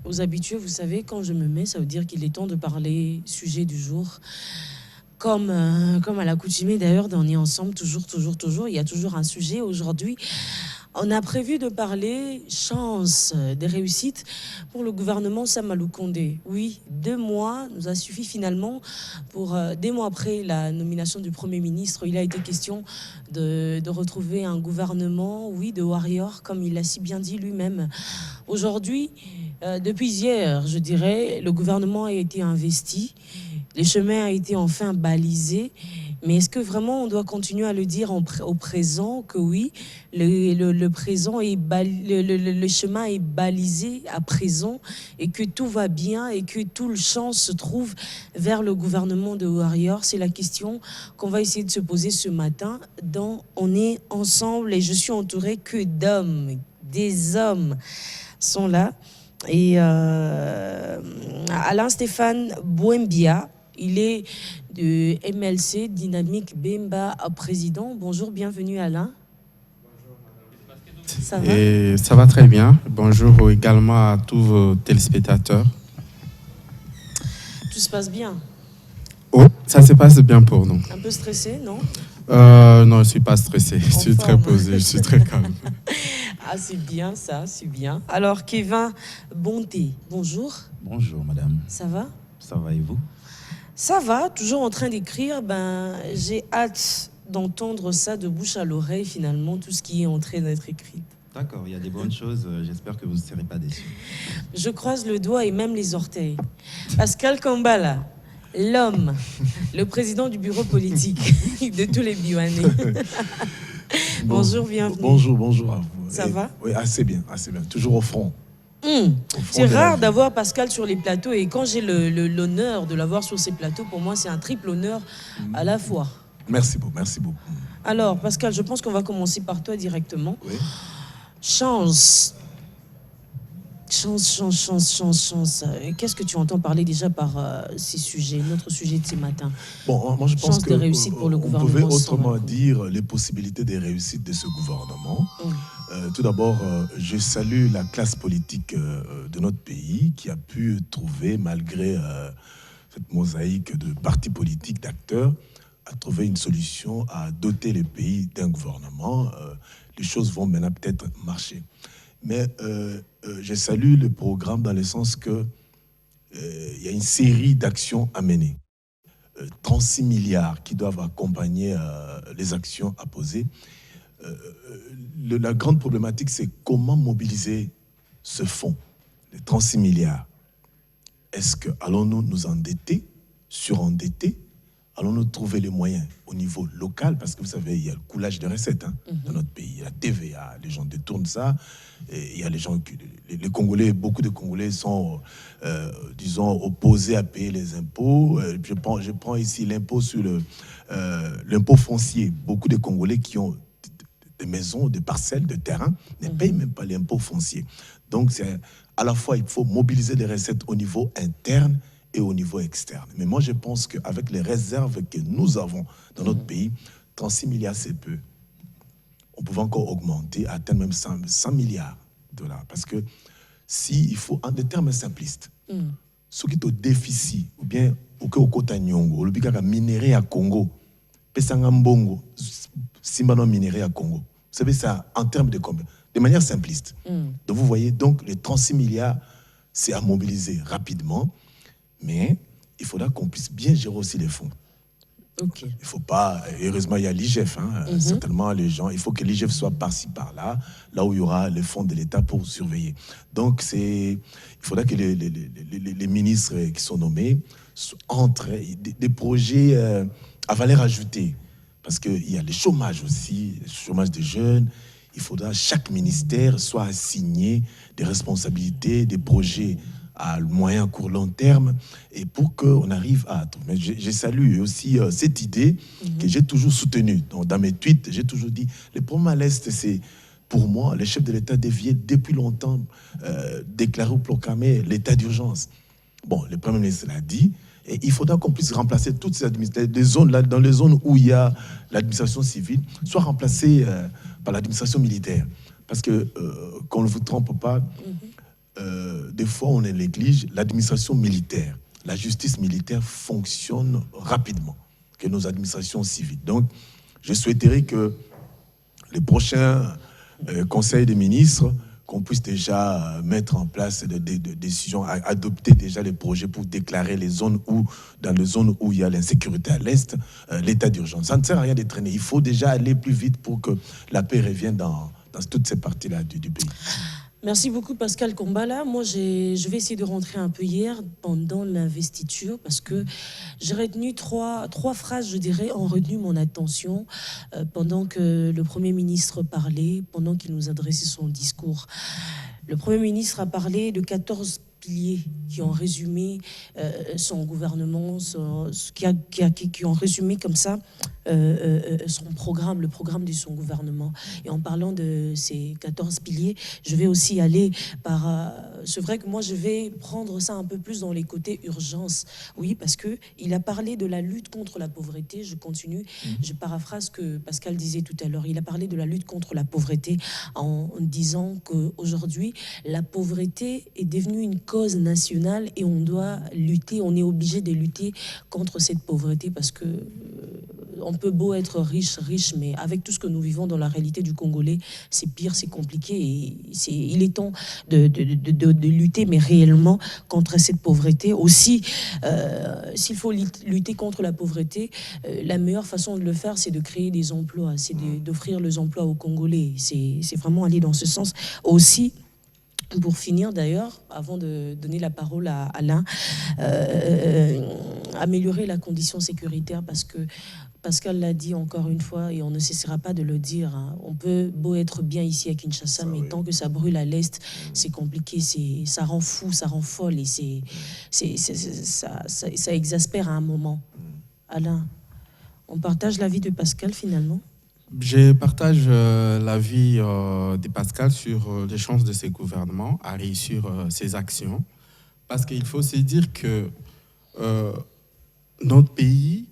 aux habitués, vous savez, quand je me mets, ça veut dire qu'il est temps de parler sujet du jour. Comme à l'accoutumée d'ailleurs, on est ensemble toujours. Il y a toujours un sujet. Aujourd'hui, on a prévu de parler chance des réussites pour le gouvernement Samalou Condé. Oui, 2 mois nous a suffi finalement pour, 2 mois après la nomination du Premier ministre, il a été question de retrouver un gouvernement, oui, de warriors, comme il l'a si bien dit lui-même. Aujourd'hui, depuis hier, je dirais, le gouvernement a été investi, les chemins ont été enfin balisés. Mais est-ce que vraiment on doit continuer à le dire au présent, que oui, le présent est le chemin est balisé à présent et que tout va bien et que tout le champ se trouve vers le gouvernement de Warrior? C'est la question qu'on va essayer de se poser ce matin dans On est ensemble, et je suis entourée que d'hommes, des hommes sont là. Et Alain Stéphane Bouembia, il est de MLC, Dynamique Bemba président. Bonjour, bienvenue Alain. Ça va? Et ça va très bien. Bonjour également à tous vos téléspectateurs. Tout se passe bien? Oh, ça se passe bien pour nous. Un peu stressé, non? Non, je ne suis pas stressé. Je suis très posé, je suis très calme. Ah, c'est bien ça, c'est bien. Alors, Kevin Bonté, bonjour. Bonjour, madame. Ça va? Ça va et vous? Ça va, toujours en train d'écrire. J'ai hâte d'entendre ça de bouche à l'oreille, finalement, tout ce qui est en train d'être écrit. D'accord, il y a des bonnes choses. J'espère que vous ne serez pas déçus. Je croise le doigt et même les orteils. Pascal Kambala, l'homme, le président du bureau politique de tous les Biwanais. Bonjour, bienvenue. Bonjour à vous. Ça va? Oui, assez bien. Toujours au front. C'est rare d'avoir Pascal sur les plateaux, et quand j'ai l'honneur de l'avoir sur ces plateaux, pour moi c'est un triple honneur à la fois. Merci beaucoup. Alors Pascal, je pense qu'on va commencer par toi directement. Oui. Chance. Qu'est-ce que tu entends parler déjà par ces sujets, notre sujet de ce matin? Bon, moi je pense que réussite pour le gouvernement. On pouvait autrement dire les possibilités des réussites de ce gouvernement. Tout d'abord, je salue la classe politique de notre pays qui a pu trouver, malgré cette mosaïque de partis politiques, d'acteurs, à trouver une solution à doter le pays d'un gouvernement. Les choses vont maintenant peut-être marcher. Mais je salue le programme dans le sens que il y a une série d'actions à mener. 36 milliards qui doivent accompagner les actions à poser. La grande problématique, c'est comment mobiliser ce fonds, les 36 milliards. Est-ce que allons-nous nous endetter, surendetter? Allons-nous trouver les moyens au niveau local? Parce que vous savez, il y a le coulage de recettes dans notre pays. Il y a la TVA, les gens détournent ça. Et il y a les gens, les Congolais, beaucoup de Congolais sont, disons, opposés à payer les impôts. Je prends ici l'impôt sur l'impôt foncier. Beaucoup de Congolais qui ont des maisons, des parcelles, de terrain, ne payent même pas l'impôt foncier. Donc, à la fois, il faut mobiliser les recettes au niveau interne et au niveau externe. Mais moi, je pense qu'avec les réserves que nous avons dans notre pays, 36 milliards, c'est peu. On pouvait encore augmenter, atteindre même 100 milliards de dollars. Parce que il faut, en des termes simplistes, ce qui est au déficit, ou bien au Kota Nyongo, le bikaka minéré à Congo, Pesangambongo, Simbano minéré à Congo. Vous savez ça en termes de combien? De manière simpliste. Donc vous voyez, donc les 36 milliards, c'est à mobiliser rapidement. Mais il faudra qu'on puisse bien gérer aussi les fonds. Okay. Il ne faut pas, heureusement il y a l'IGF, certainement les gens, il faut que l'IGF soit par-ci par-là, là où il y aura les fonds de l'État pour surveiller. Donc il faudra que les ministres qui sont nommés entrent des projets à valeur ajoutée. Parce qu'il y a le chômage aussi, le chômage des jeunes. Il faudra que chaque ministère soit assigné des responsabilités, des projets à moyen, court, long terme, et pour qu'on arrive à... Mais je salue aussi cette idée que j'ai toujours soutenue. Donc, dans mes tweets, j'ai toujours dit, le problème à l'Est, c'est, pour moi, le chef de l'État devait depuis longtemps déclarer ou proclamer l'état d'urgence. Bon, le Premier ministre l'a dit, et il faudra qu'on puisse remplacer toutes ces administrations, des zones, là, dans les zones où il y a l'administration civile, soit remplacées par l'administration militaire. Parce que, qu'on ne vous trompe pas, des fois on néglige l'administration militaire. La justice militaire fonctionne rapidement que nos administrations civiles. Donc, je souhaiterais que les prochains conseils des ministres, qu'on puisse déjà mettre en place des décisions, adopter déjà les projets pour déclarer les zones où, dans les zones où il y a l'insécurité à l'Est, l'état d'urgence. Ça ne sert à rien de traîner. Il faut déjà aller plus vite pour que la paix revienne dans toutes ces parties-là du pays. Merci beaucoup Pascal Kombala. Moi, je vais essayer de rentrer un peu hier pendant l'investiture parce que j'ai retenu trois phrases, je dirais, ont retenu mon attention pendant que le Premier ministre parlait, pendant qu'il nous adressait son discours. Le Premier ministre a parlé de 14 piliers qui ont résumé son gouvernement, qui ont résumé comme ça son programme, le programme de son gouvernement. Et en parlant de ces 14 piliers, je vais aussi aller par... c'est vrai que moi, je vais prendre ça un peu plus dans les côtés urgence. Oui, parce qu'il a parlé de la lutte contre la pauvreté. Je continue, je paraphrase ce que Pascal disait tout à l'heure. Il a parlé de la lutte contre la pauvreté en disant qu'aujourd'hui, la pauvreté est devenue une cause nationale et on doit lutter, on est obligé de lutter contre cette pauvreté parce que on peut beau être riche, mais avec tout ce que nous vivons dans la réalité du Congolais, c'est pire, c'est compliqué. Et il est temps de lutter, mais réellement, contre cette pauvreté. Aussi, s'il faut lutter contre la pauvreté, la meilleure façon de le faire, c'est de créer des emplois, c'est d'offrir les emplois aux Congolais. C'est vraiment aller dans ce sens. Aussi, pour finir d'ailleurs, avant de donner la parole à Alain, améliorer la condition sécuritaire parce que Pascal l'a dit encore une fois et on ne cessera pas de le dire. Hein. On peut beau être bien ici à Kinshasa, mais tant que ça brûle à l'Est, c'est compliqué, ça rend fou, ça rend folle et ça exaspère à un moment. Alain, on partage l'avis de Pascal finalement? Je partage l'avis de Pascal sur les chances de ces gouvernements à réussir ces actions. Parce qu'il faut se dire que notre pays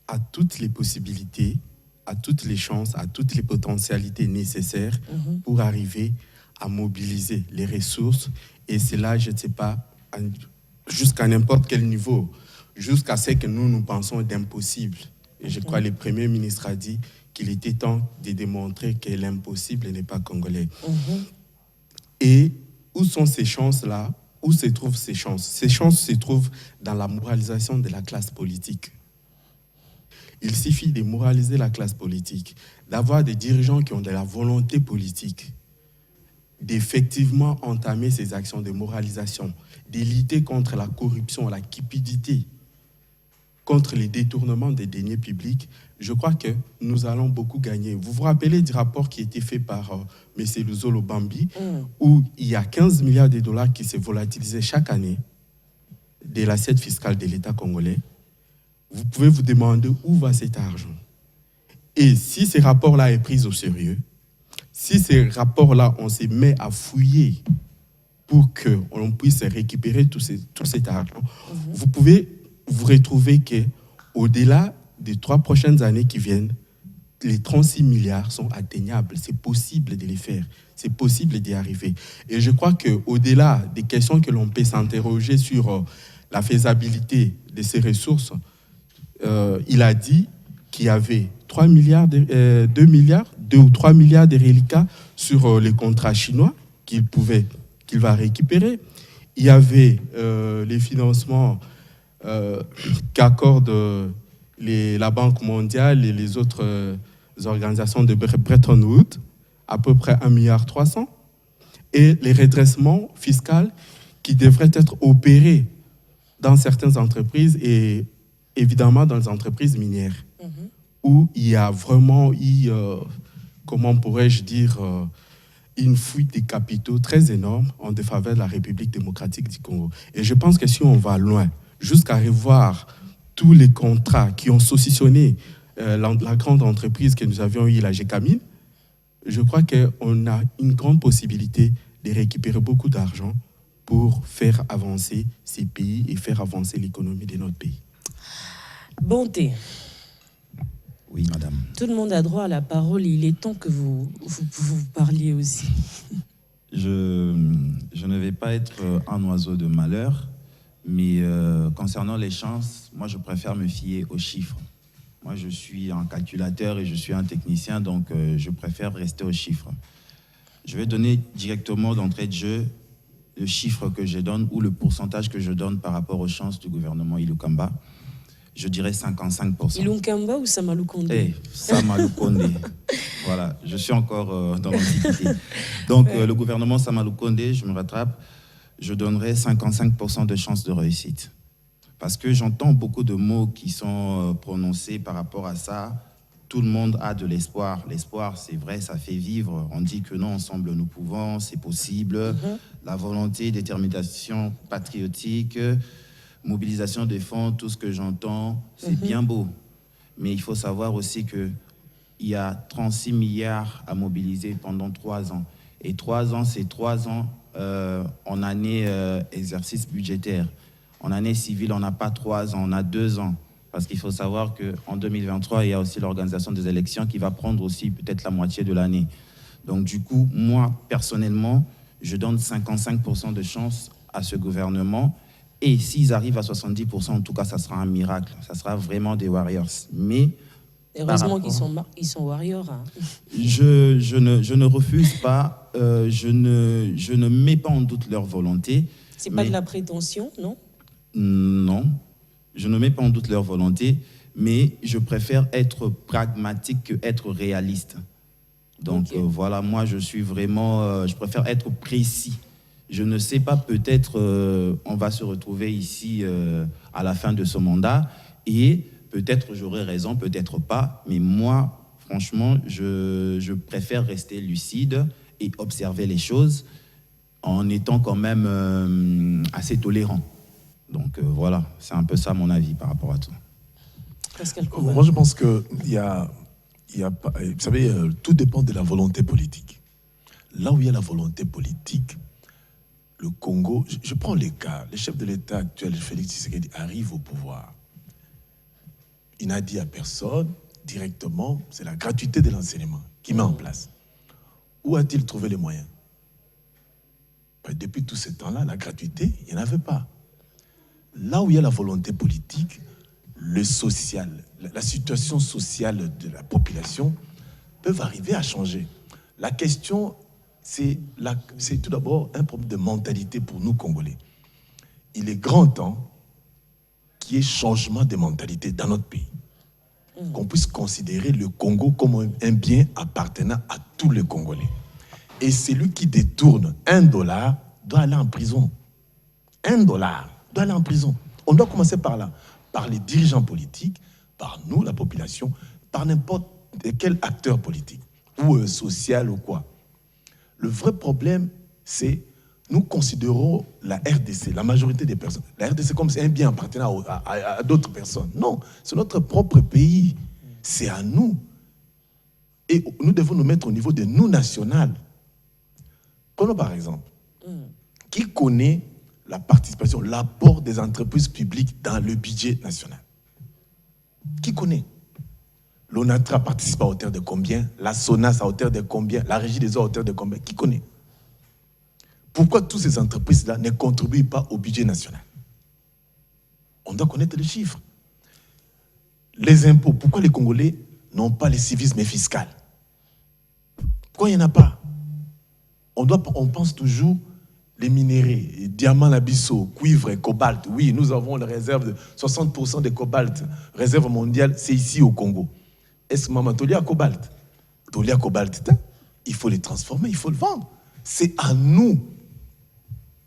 a toutes les possibilités, a toutes les chances, a toutes les potentialités nécessaires pour arriver à mobiliser les ressources. Et c'est là, je ne sais pas, jusqu'à n'importe quel niveau, jusqu'à ce que nous pensons d'impossible. Et je crois que le Premier ministre a dit qu'il était temps de démontrer que l'impossible n'est pas congolais. Et où sont ces chances-là? Où se trouvent ces chances? Ces chances se trouvent dans la moralisation de la classe politique. Il suffit de moraliser la classe politique, d'avoir des dirigeants qui ont de la volonté politique, d'effectivement entamer ces actions de moralisation, de lutter contre la corruption, la cupidité, contre les détournements des deniers publics. Je crois que nous allons beaucoup gagner. Vous vous rappelez du rapport qui a été fait par M. Luzolo Bambi, où il y a 15 milliards de dollars qui se volatilisaient chaque année de l'assiette fiscale de l'État congolais. Vous pouvez vous demander où va cet argent. Et si ce rapport-là est pris au sérieux, si ce rapport-là, on se met à fouiller pour qu'on puisse récupérer tout cet argent, vous pouvez vous retrouver qu'au-delà des 3 prochaines années qui viennent, les 36 milliards sont atteignables. C'est possible de les faire. C'est possible d'y arriver. Et je crois qu'au-delà des questions que l'on peut s'interroger sur la faisabilité de ces ressources, il a dit qu'il y avait 2 ou 3 milliards de reliquats sur les contrats chinois qu'il va récupérer. Il y avait les financements qu'accordent la Banque mondiale et les autres organisations de Bretton Woods, à peu près 1,3 milliard, et les redressements fiscaux qui devraient être opérés dans certaines entreprises et évidemment dans les entreprises minières, où il y a vraiment eu, comment pourrais-je dire, une fuite des capitaux très énorme en défaveur de la République démocratique du Congo. Et je pense que si on va loin, jusqu'à revoir tous les contrats qui ont saucissonné la grande entreprise que nous avions eue, la GECAMIN, je crois qu'on a une grande possibilité de récupérer beaucoup d'argent pour faire avancer ces pays et faire avancer l'économie de notre pays. Bonté. Oui, madame. Tout le monde a droit à la parole. Il est temps que vous parliez aussi. Je ne vais pas être un oiseau de malheur, mais concernant les chances, moi je préfère me fier aux chiffres. Moi je suis un calculateur et je suis un technicien, donc je préfère rester aux chiffres. Je vais donner directement d'entrée de jeu le chiffre que je donne ou le pourcentage que je donne par rapport aux chances du gouvernement Ilukamba. Je dirais 55%. Ilunkamba ou Samalou Condé? Samalou Condé. Voilà, je suis encore dans l'antiquité. Donc, le gouvernement Samalou Condé, je me rattrape, je donnerais 55% de chances de réussite. Parce que j'entends beaucoup de mots qui sont prononcés par rapport à ça. Tout le monde a de l'espoir. L'espoir, c'est vrai, ça fait vivre. On dit que non, ensemble, nous pouvons, c'est possible. La volonté, détermination patriotique, mobilisation des fonds, tout ce que j'entends, c'est bien beau. Mais il faut savoir aussi qu'il y a 36 milliards à mobiliser pendant 3 ans. Et 3 ans, c'est 3 ans en année exercice budgétaire. En année civile, on n'a pas 3 ans, on a 2 ans. Parce qu'il faut savoir qu'en 2023, il y a aussi l'organisation des élections qui va prendre aussi peut-être la moitié de l'année. Donc du coup, moi, personnellement, je donne 55% de chance à ce gouvernement. Et s'ils arrivent à 70%, en tout cas, ça sera un miracle. Ça sera vraiment des Warriors. Mais heureusement qu'ils sont Warriors. Hein. Je ne refuse pas, je ne mets pas en doute leur volonté. C'est pas de la prétention, non? Non, je ne mets pas en doute leur volonté, mais je préfère être pragmatique que être réaliste. Donc voilà, moi je suis vraiment, je préfère être précis. Je ne sais pas, peut-être on va se retrouver ici à la fin de ce mandat et peut-être j'aurai raison, peut-être pas, mais moi, franchement, je préfère rester lucide et observer les choses en étant quand même assez tolérant. Donc voilà, c'est un peu ça mon avis par rapport à tout. Moi, je pense qu'il y a, vous savez, tout dépend de la volonté politique. Là où il y a la volonté politique, le Congo, je prends les cas, le chef de l'État actuel, Félix Tshisekedi, arrive au pouvoir. Il n'a dit à personne, directement, c'est la gratuité de l'enseignement qu'il met en place. Où a-t-il trouvé les moyens? Depuis tout ce temps-là, la gratuité, il n'y en avait pas. Là où il y a la volonté politique, le social, la situation sociale de la population peuvent arriver à changer. La question, c'est tout d'abord un problème de mentalité pour nous, Congolais. Il est grand temps qu'il y ait changement de mentalité dans notre pays. Qu'on puisse considérer le Congo comme un bien appartenant à tous les Congolais. Et celui qui détourne $1 doit aller en prison. $1 doit aller en prison. On doit commencer par là, par les dirigeants politiques, par nous, la population, par n'importe quel acteur politique, ou social ou quoi. Le vrai problème, c'est nous considérons la RDC, la majorité des personnes, la RDC comme c'est un bien appartenant à d'autres personnes. Non, c'est notre propre pays, c'est à nous. Et nous devons nous mettre au niveau de nous national. Prenons par exemple, qui connaît la participation, l'apport des entreprises publiques dans le budget national? Qui connaît? L'ONATRA participe à hauteur de combien? La SONAS à hauteur de combien? La Régie des eaux à hauteur de combien? Qui connaît? Pourquoi toutes ces entreprises-là ne contribuent pas au budget national? On doit connaître les chiffres. Les impôts, pourquoi les Congolais n'ont pas le civisme fiscal? Pourquoi il n'y en a pas? On pense toujours les minéraux, diamants, l'abysso, cuivre et cobalt. Oui, nous avons la réserve de 60% de cobalt. Réserve mondiale, c'est ici au Congo. Est-ce que maman, tu as cobalt? Tu as cobalt, il faut les transformer, il faut le vendre. C'est à nous,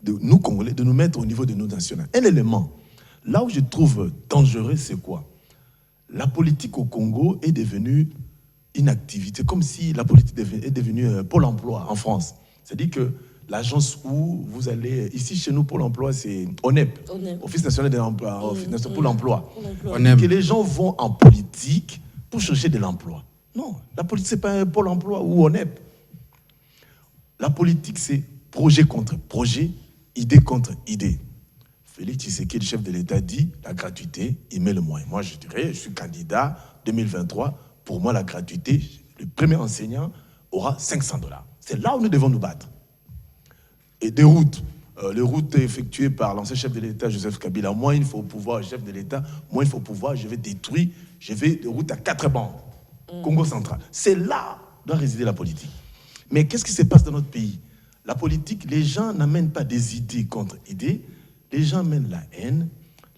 nous Congolais, de nous mettre au niveau de nos nationales. Un élément, là où je trouve dangereux, c'est quoi? La politique au Congo est devenue une activité, comme si la politique est devenue Pôle emploi en France. C'est-à-dire que l'agence où vous allez, ici chez nous, Pôle emploi, c'est ONEP, Office national de l'emploi, Office national Pôle emploi. Que les gens vont en politique pour chercher de l'emploi. Non, la politique, ce n'est pas un Pôle emploi ou ONEP. La politique, c'est projet contre projet, idée contre idée. Félix Tshisekedi, le chef de l'État, dit la gratuité, il met le moyen. Moi, je dirais, je suis candidat 2023. Pour moi, la gratuité, le premier enseignant aura $500. C'est là où nous devons nous battre. et des routes. Les routes effectuées par l'ancien chef de l'État, Joseph Kabila. Moi, il faut pouvoir, chef de l'État, moi, il faut pouvoir, je vais détruire, je vais des routes à 4 bandes. Congo central. C'est là doit résider la politique. Mais qu'est-ce qui se passe dans notre pays? La politique, les gens n'amènent pas des idées contre idées, les gens amènent la haine,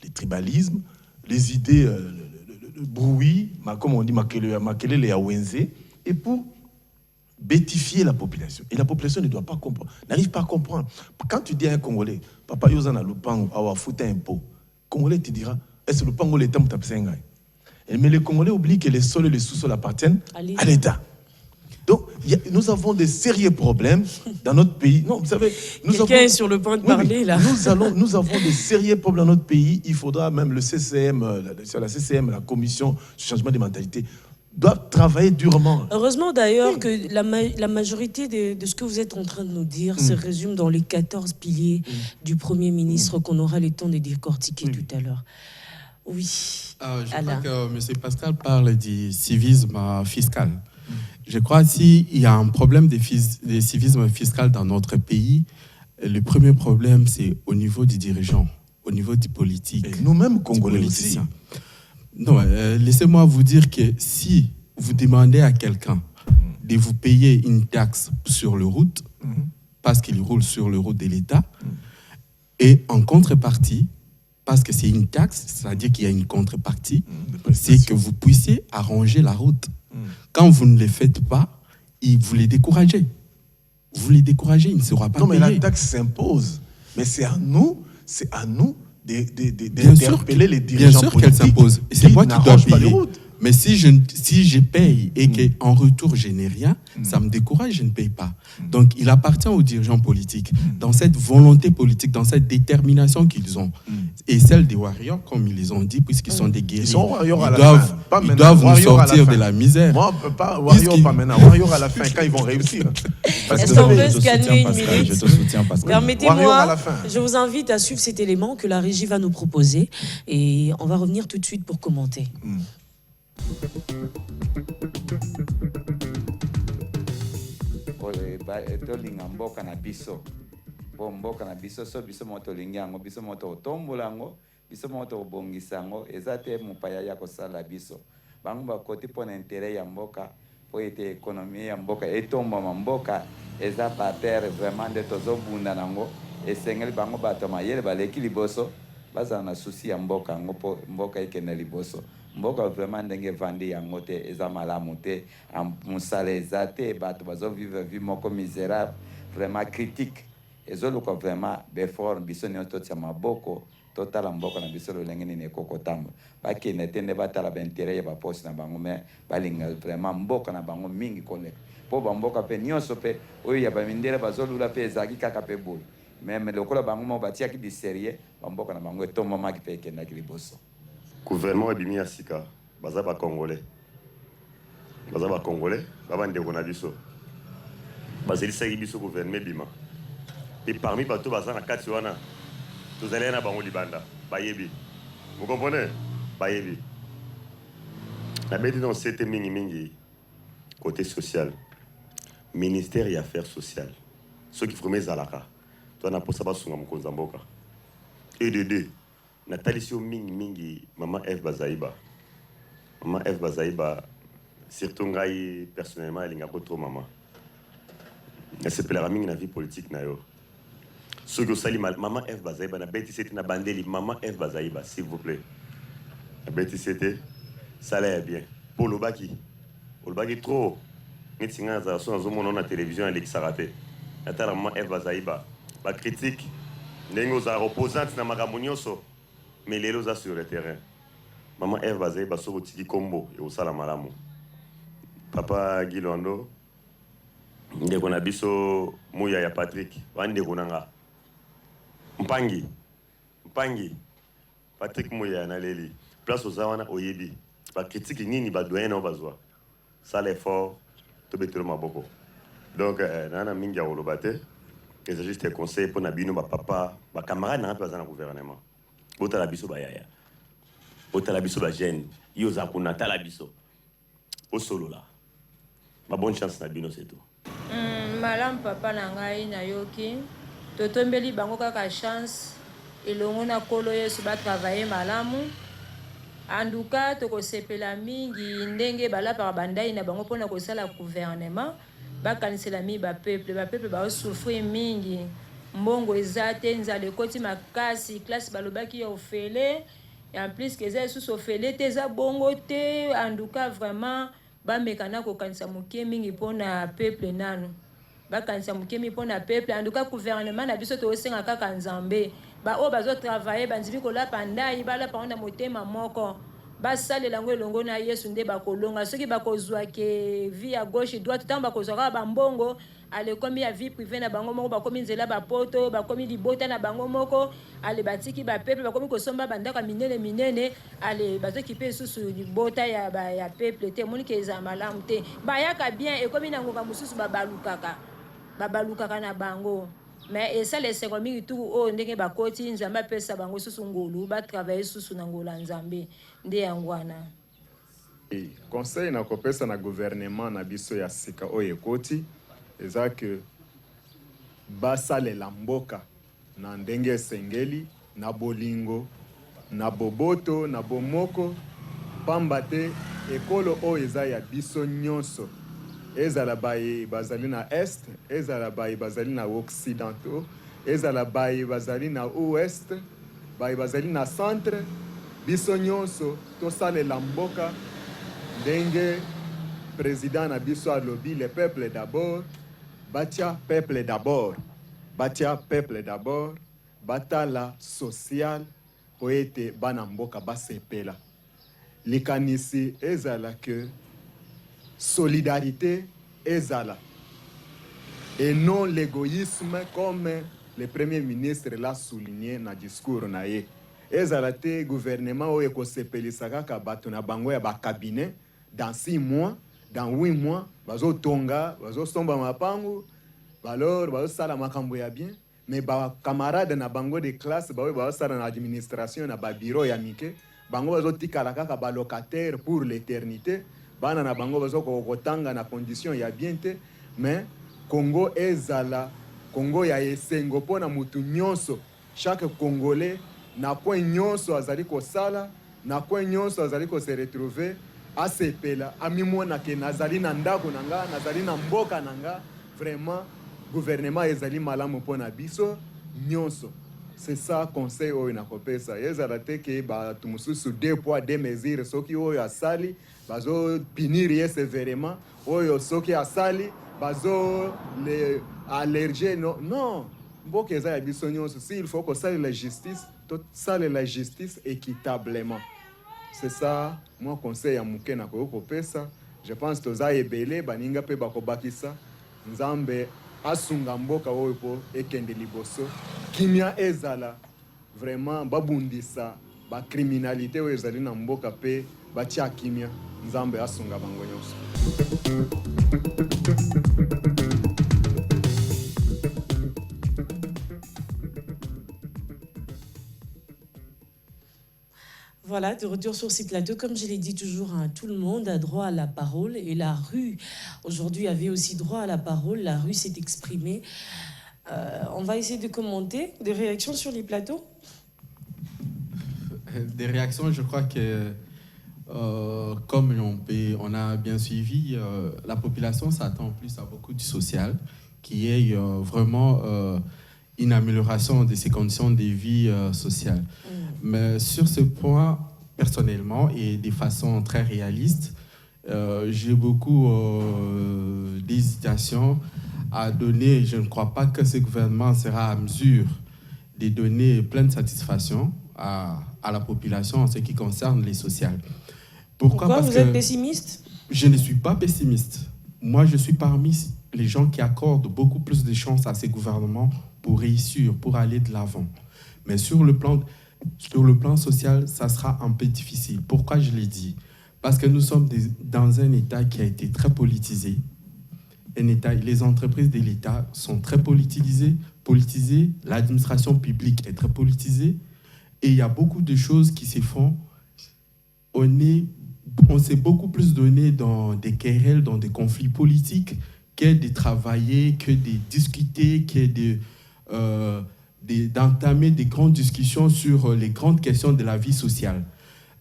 les tribalismes, les idées, le bruit, comme on dit, Makelele et Awenze, et pour bêtifier la population. Et la population ne doit pas comprendre, n'arrive pas à comprendre. Quand tu dis à un Congolais, Papa Yozana Lupango, Awa Fouta un pot, Congolais te dira, est-ce que Lupango l'État m'tapsenga? Mais les Congolais oublient que les sols et les sous-sols appartiennent à l'État. Donc, nous avons des sérieux problèmes dans notre pays. Non, vous savez, quelqu'un est sur le point de parler, là. Nous avons des sérieux problèmes dans notre pays. Il faudra même le CCM, la Commission sur le changement des mentalités, doivent travailler durement. Heureusement d'ailleurs que la majorité de ce que vous êtes en train de nous dire se résume dans les 14 piliers du Premier ministre qu'on aura le temps de décortiquer tout à l'heure. Oui. Je crois que M. Pascal parle du civisme fiscal. Je crois que s'il y a un problème de civisme fiscal dans notre pays, le premier problème, c'est au niveau des dirigeants, au niveau des politiques. Et nous-mêmes, Congolais aussi. Non, laissez-moi vous dire que si vous demandez à quelqu'un de vous payer une taxe sur le route, parce qu'il roule sur le route de l'État, et en contrepartie, parce que c'est une taxe, c'est-à-dire qu'il y a une contrepartie, c'est que vous puissiez arranger la route. Quand vous ne le faites pas, vous les découragez. Vous les découragez, il ne sera pas payé. Non, mais la taxe s'impose. Mais c'est à nous d'interpeller les dirigeants politiques. Bien sûr qu'elle s'impose. Et c'est moi qui dois payer. Mais si je paye et qu'en retour, je n'ai rien, ça me décourage, je ne paye pas. Donc, il appartient aux dirigeants politiques, dans cette volonté politique, dans cette détermination qu'ils ont. Et celle des warriors, comme ils les ont dit, puisqu'ils sont des guerriers, ils doivent nous sortir de la misère. Moi, pas warrior, pas maintenant. Warrior à la fin, quand ils vont réussir. Est-ce qu'on peut se calmer une minute? Je te soutiens, Pascal. Permettez-moi, je vous invite à suivre cet élément que la régie va nous proposer. Et on va revenir tout de suite pour commenter. Tolinga mboka na biso po mboka na biso so biso moto lingango biso moto otombolango biso moto obongisango eza te mopaya ya kosala biso bango bakoti mpona intérêt ya mboka po ete économie ya mboka etombama mboka eza parterre vraiment nde tozobunda nango esengeli bango bato mayele baleki liboso bazala na susi ya mboka yango po mboka ekende liboso mboka vraiment ndenge vandi yango te eza malamu te mosala eza te bato bazovivre vie moko misérable vraiment critique ezoluka vraiment befort biso nyonso totia maboko totala mboka na biso lolenge nini ekokotamba bakende te nde batala baintere ya baposi na bango me balinga vraiment mboka na bango mingi koleka mpo bamboka mpe nyonso mpe oyo ya bamindele bazolula mpe ezalaki kaka mpe boye meme lokola bango moko batiaki diserie bamboka na bango etombamaki mpe ekendaki liboso. Gouvernement ebimi ya sika baza ba congolais baba ndeko na biso bazelisaki biso gouvernement bima et parmi bato baza na kati wana tozali na bango libanda bayebi vous comprenez bayebi na beti dans cette mingi côté social ministère et affaires sociales ceux qui vraiment zalaka toi na posa basunga mokonza mboka et de deux Nathalie Sio mingi maman F Bazaiba surtout ngai personnellement elle n'a pas trop maman elle se plaira mingi na vie politique na yo ceux qui sali maman F Bazaiba na beti c'était na bandeli maman F Bazaiba s'il vous plaît na beti c'était ça l'air bien pour le baki trop nitsinga za so nazo na télévision Alexa raté natala maman F Bazaiba ba critique ndenge za opposante na makambo nyonso mais les lots sur le terrain. Maman Eve Bazai baso tiki combo et au sala malamu. Papa Gilondo ndeko na biso muya ya Patrick wande konanga. Mpangi Patrick muya na leli. Place aux awana oyebi. Ba critique nini ba doyen na bazwa. Ça l'effort to betelo maboko. Donc nana mingi olobate. C'est juste un conseil pour nabino ba papa, ba camarade na pas dans le gouvernement. Bota la biso bayaya. Bota la biso ba jeune. Yo za kuna ta la biso. Au solo là. Ma bonne chance na bino c'est tout. Malam papa na ngai na yoki. totombeli bango kaka chance elongo na kolo Yesu batravaille malamu. Anduka tokosepela mingi ndenge balapaka bandai na bango mpona kosala gouvernement bakanisela mi peuple baosouffrir mingi mbongo eza te nzala ekoti makasi classe balobaki ya ofele en plus que eza lisusu ofele te eza bongo te. Anduka vraiment bamekana kokanisa moke mingi mpona peuple nanu bakanisa moke mingi mpona peuple. Anduka gouvernement na biso tosenga kaka nzambe oyo bazotravaille bandimi kolapa ndai balapa na motema moko basalela yango elongo na Yesu nde bakolonga soki bakozwa ke vie à gauche droite ntango bakozwa kaka bambongo ale komi ya vie privée na bango moko bakomi nzela bapoto bakomi libota na bango moko ale batiki bapeple bakomi kosomba bandako minene ale bazokipe lisusu libota ya peuple te emoni ke eza malamu te bayaka bien ekomi na ngonga mosusu babalukaka na bango. Mais esa lesengo mingi tu oyo ndenge bakoti nzambe apesa bango susu ngolu batravaille susu na ngola nzambe nde yango wana. Conseil na kopesa na gouvernement na biso ya sika oyo ekoti eza ke basalela mboka na ndenge esengeli na bolingo na boboto na bomoko pamba te ekolo oyo eza ya biso nyonso. Ezala baye bazali na est, ezala baye bazali na occidentaux, ezala baye bazali na ouest, baye bazali na centre, biso nyonso tosalela mboka ndenge président na biso alobi le peuple d'abord, batia peuple d'abord, batia peuple d'abord, batala social po ete bana mboka basepela. Likanisi ezala que solidarité ezala et non l'égoïsme comme le premier ministre l'a souligné na discours na ye. Ezala te gouvernement oyo ekosepelisa kaka bato na bango ya cabinet dans 6 mois, dans 8 mois bazotonga bazosomba mapangu balor bazosala makambo ya bien mais camarade na bango de classe baoyo bazosala na administration na bureau ya mike bango bazotikala kaka locataire pour l'éternité. Bana na bango bazoko kotanga na condition ya bien te mais Congo ezala Congo ya esengo pona mutu nyonso chaque congolais na point nyonso azali ko sala na point nyonso azali ko se retrouver asepela amimona ke nazali na ndako nanga nazali na mboka nanga vraiment gouvernement ezali malamu pona biso nyonso. C'est ça conseil oyo na kopesa ezala te ke ba tumususu 2 poids 2 mesures soki oyo asali bazo punir ye sévèrement oyo soki asali bazo le allergie non mboka eza ya biso nyonso. Si il faut que ça la justice to sale la justice équitablement. C'est ça moi conseil ya muke na kopesa. Je pense toza ebele baninga pe bakobakisa nzambe asunga mboka oyo po ekende liboso kimia ezala vraiment babundisa ba criminalité oyo ezali na mboka pe batia kimia nzambe asunga bango nyonso. Voilà, de retour sur ce plateau, comme je l'ai dit toujours, hein, tout le monde a droit à la parole et la rue, aujourd'hui, avait aussi droit à la parole, la rue s'est exprimée. On va essayer de commenter, des réactions sur les plateaux. Des réactions, je crois que, comme on a bien suivi, la population s'attend plus à beaucoup du social, qui est vraiment une amélioration de ses conditions de vie sociale. Mais sur ce point, personnellement, et de façon très réaliste, j'ai beaucoup d'hésitation à donner. Je ne crois pas que ce gouvernement sera à mesure de donner pleine satisfaction à la population en ce qui concerne les sociales. Pourquoi parce vous êtes pessimiste? Je ne suis pas pessimiste. Moi, je suis parmi les gens qui accordent beaucoup plus de chances à ces gouvernements pour réussir, pour aller de l'avant. Mais sur le plan social, ça sera un peu difficile. Pourquoi je l'ai dit? Parce que nous sommes dans un État qui a été très politisé. Les entreprises de l'État sont très politisées. L'administration publique est très politisée. Et il y a beaucoup de choses qui se font. On s'est beaucoup plus donné dans des querelles, dans des conflits politiques, que de travailler, que de discuter, que de d'entamer des grandes discussions sur les grandes questions de la vie sociale.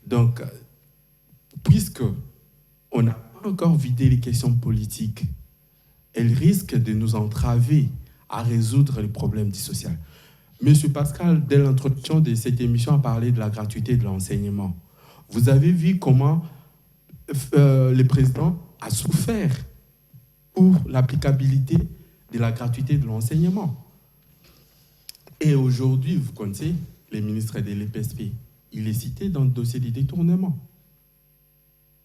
Donc, puisque on n'a pas encore vidé les questions politiques, elles risquent de nous entraver à résoudre les problèmes du social. Monsieur Pascal, dès l'introduction de cette émission, a parlé de la gratuité de l'enseignement. Vous avez vu comment le président a souffert pour l'applicabilité de la gratuité de l'enseignement. Et aujourd'hui, vous connaissez les ministres de l'EPSP. Il est cité dans le dossier des détournements.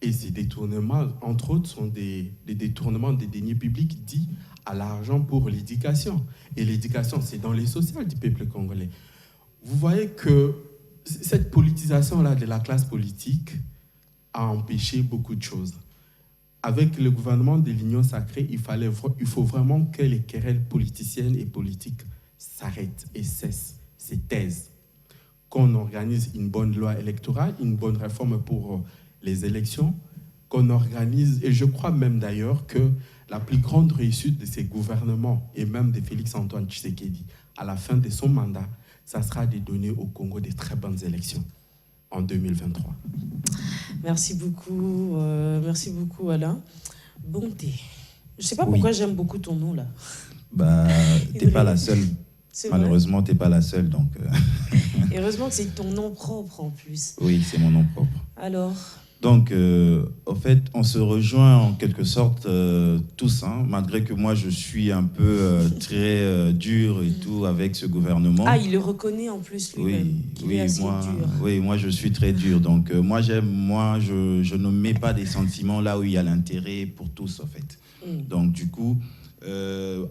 Et ces détournements, entre autres, sont des détournements des deniers publics dits à l'argent pour l'éducation. Et l'éducation, c'est dans les sociales du peuple congolais. Vous voyez que cette politisation-là de la classe politique a empêché beaucoup de choses. Avec le gouvernement de l'Union sacrée, il faut vraiment que les querelles politiciennes et politiques s'arrêtent et cessent, se taisent. Qu'on organise une bonne loi électorale, une bonne réforme pour les élections, qu'on organise, et je crois même d'ailleurs que la plus grande réussite de ces gouvernements, et même de Félix-Antoine Tshisekedi, à la fin de son mandat, ça sera de donner au Congo de très bonnes élections en 2023. Merci beaucoup Alain. Bonté. Je ne sais pas pourquoi j'aime beaucoup ton nom là. Bah, t'es pas la seule. Malheureusement, t'es pas la seule, donc. Et heureusement que c'est ton nom propre en plus. Oui, c'est mon nom propre. Alors. Donc, en fait, on se rejoint en quelque sorte tous, hein, malgré que moi je suis un peu très dur et tout avec ce gouvernement. Ah, il le reconnaît en plus lui-même. Oui, moi je suis très dur. Donc, moi je ne mets pas des sentiments là où il y a l'intérêt pour tous, en fait. Donc, du coup,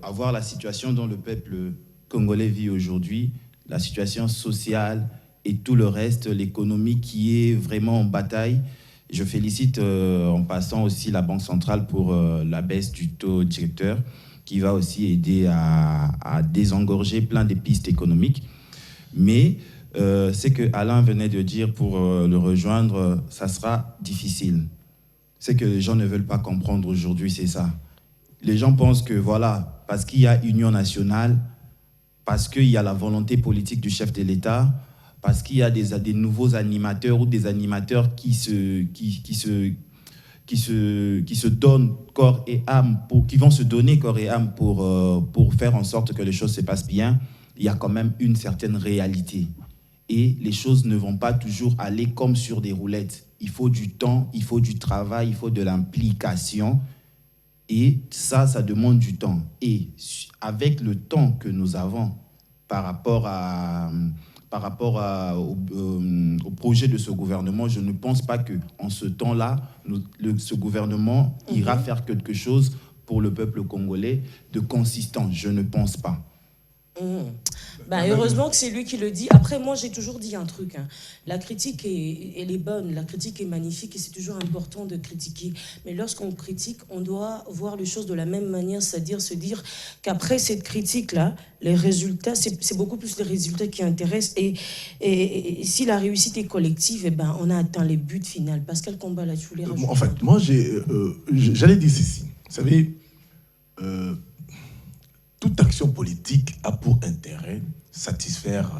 avoir la situation dont le peuple congolais vit aujourd'hui, la situation sociale et tout le reste, l'économie qui est vraiment en bataille. Je félicite en passant aussi la Banque centrale pour la baisse du taux directeur qui va aussi aider à désengorger plein de pistes économiques. Mais ce que Alain venait de dire pour le rejoindre, ça sera difficile. Ce que les gens ne veulent pas comprendre aujourd'hui, c'est ça. Les gens pensent que voilà, parce qu'il y a union nationale, parce qu'il y a la volonté politique du chef de l'État, parce qu'il y a des nouveaux animateurs ou des animateurs qui se donnent corps et âme, qui vont se donner corps et âme pour faire en sorte que les choses se passent bien, il y a quand même une certaine réalité. Et les choses ne vont pas toujours aller comme sur des roulettes. Il faut du temps, il faut du travail, il faut de l'implication. Et ça demande du temps. Et avec le temps que nous avons par rapport au projet de ce gouvernement, je ne pense pas qu'en ce temps-là, ce gouvernement ira faire quelque chose pour le peuple congolais de consistant. Je ne pense pas. Ben, heureusement que c'est lui qui le dit. Après, moi, j'ai toujours dit un truc. Hein. La critique, elle est bonne, la critique est magnifique et c'est toujours important de critiquer. Mais lorsqu'on critique, on doit voir les choses de la même manière, c'est-à-dire se dire qu'après cette critique-là, les résultats, c'est beaucoup plus les résultats qui intéressent. Et si la réussite est collective, eh ben, on a atteint les buts finaux. Pascal Combat, là, tu voulais rajouter. En fait, moi, j'allais dire ceci. Vous savez, toute action politique a pour intérêt satisfaire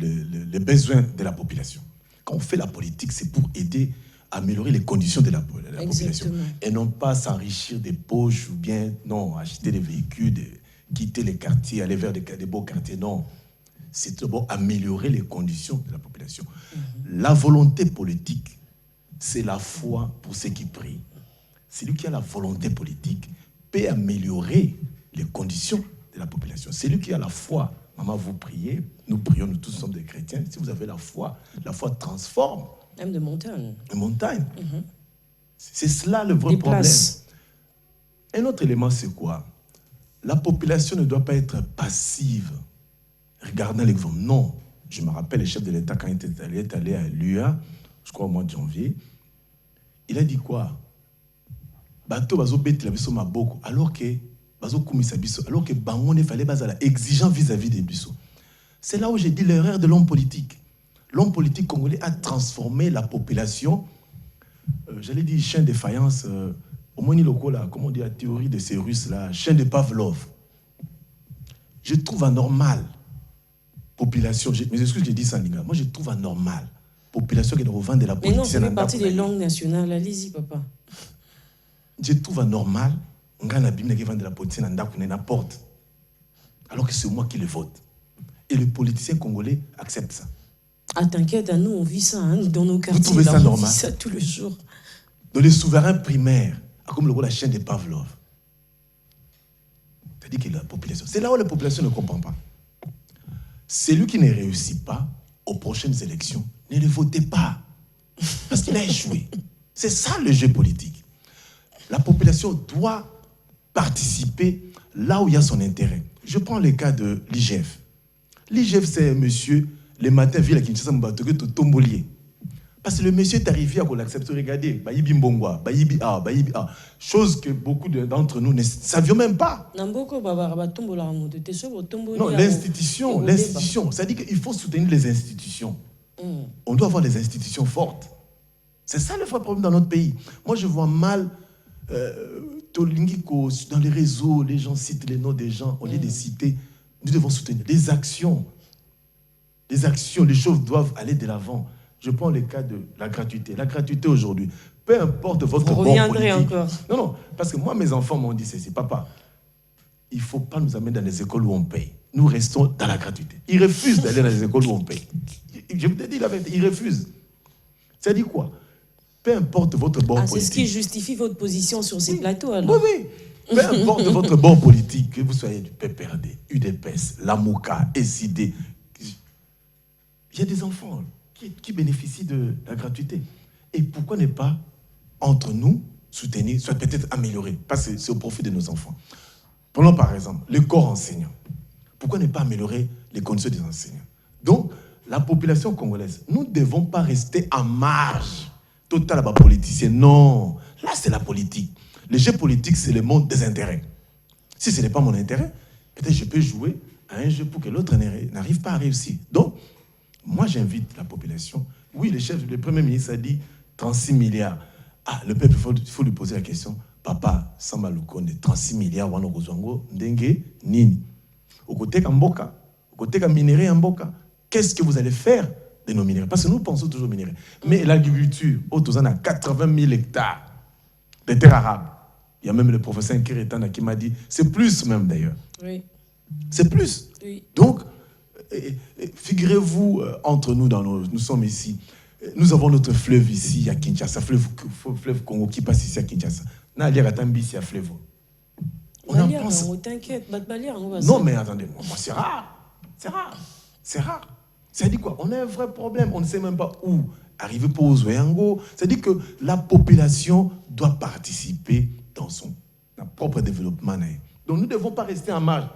les besoins de la population. Quand on fait la politique, c'est pour aider à améliorer les conditions de la population. Et non pas s'enrichir des poches ou bien, non, acheter des véhicules, quitter les quartiers, aller vers des beaux quartiers. Non, c'est d'abord améliorer les conditions de la population. La volonté politique, c'est la foi pour ceux qui prient. Celui qui a la volonté politique peut améliorer les conditions de la population. Celui qui a la foi, maman, vous priez, nous prions, nous tous sommes des chrétiens. Si vous avez la foi transforme. Même de montagne. De montagne. C'est cela le vrai problème. Un autre élément, c'est quoi? La population ne doit pas être passive. Regardez l'exemple. Non. Je me rappelle, le chef de l'État, quand il est allé à l'UA, je crois au mois de janvier, il a dit quoi? Bateau bazo bête la biso maboko, alors que bazo kumisa biso, alors que bango fallait bazala exigeant vis-à-vis des biso. C'est là où j'ai dit l'erreur de l'homme politique. L'homme politique congolais a transformé la population, j'allais dire chien de faïence, au moins là, comment on dit la théorie de ces Russes là, chien de Pavlov. Je trouve anormal, population, mes excuses, j'ai dit ça, Linga. Moi, je trouve anormal, population qui revend de la politique. Mais non, politique. ça fait partie des langues nationales. Allez-y, papa. Je trouve anormal, on a Bible qui vend de la politique n'importe. Alors que c'est moi qui le vote. Et les politiciens congolais acceptent ça. Ah, t'inquiète, nous, on vit ça hein, dans nos quartiers. Vous trouvez ça normal? On vit ça tous les jours. Dans les souverains primaires, comme la chaîne de Pavlov, c'est-à-dire que la population, c'est là où la population ne comprend pas. Celui qui ne réussit pas aux prochaines élections, ne le votez pas. Parce qu'il a échoué. C'est ça le jeu politique. La population doit participer là où il y a son intérêt. Je prends le cas de l'IGF. L'IGF, c'est un monsieur, le matin, ville à Kinshasa, Mbatoke, Tombolier. Parce que le monsieur est arrivé à qu'on l'accepte. Regardez, Bayibi Mbongwa, Bayibi A, Bayibi A. Chose que beaucoup d'entre nous ne savions même pas. Non, l'institution, c'est-à-dire qu'il faut soutenir les institutions. On doit avoir des institutions fortes. C'est ça le vrai problème dans notre pays. Moi, je vois mal dans les réseaux, les gens citent les noms des gens, au lieu de citer, nous devons soutenir les actions. Les actions, les choses doivent aller de l'avant. Je prends le cas de la gratuité. La gratuité aujourd'hui, peu importe votre bord politique. Encore. Non, parce que moi, mes enfants m'ont dit ceci. Papa, il ne faut pas nous amener dans les écoles où on paye. Nous restons dans la gratuité. Ils refusent d'aller dans les écoles où on paye. Je vous ai dit la vérité, ils refusent. Ça dit quoi? Peu importe votre bord politique. C'est ce qui justifie votre position sur ces plateaux, alors. Oui. Peu importe votre bord politique, que vous soyez du PPRD, UDPS, l'AMOCA, SID, il y a des enfants qui bénéficient de la gratuité. Et pourquoi ne pas, entre nous, soutenir, soit peut-être améliorer, parce que c'est au profit de nos enfants. Prenons par exemple le corps enseignant. Pourquoi ne pas améliorer les conditions des enseignants? Donc, la population congolaise, nous ne devons pas rester en marge totale à la politicien. Non, là c'est la politique. Le jeu politique, c'est le monde des intérêts. Si ce n'est pas mon intérêt, peut-être je peux jouer à un jeu pour que l'autre n'arrive pas à réussir. Donc, moi, j'invite la population. Oui, le Premier ministre a dit 36 milliards. Ah, le peuple, il faut lui poser la question. Papa, Samba Lukonde, 36 milliards, wana kozwango, ndenge, nini. Au côté Kamboka, au côté Minéré Mboka, qu'est-ce que vous allez faire de nos minéraux? Parce que nous pensons toujours minéraux. Mais l'agriculture, autour de 80 000 hectares de terres arables. Il y a même le professeur Nkiretana qui m'a dit, c'est plus même d'ailleurs. Oui. C'est plus. Oui. Donc, figurez-vous, entre nous, nous sommes ici, nous avons notre fleuve ici à Kinshasa, fleuve Congo qui passe ici à Kinshasa. On en pense. Non, mais attendez, moi, c'est rare. C'est rare. Ça dit quoi? On a un vrai problème. On ne sait même pas où arriver pour Ozoyango. C'est-à-dire que la population doit participer dans son propre développement. Donc nous ne devons pas rester en marge.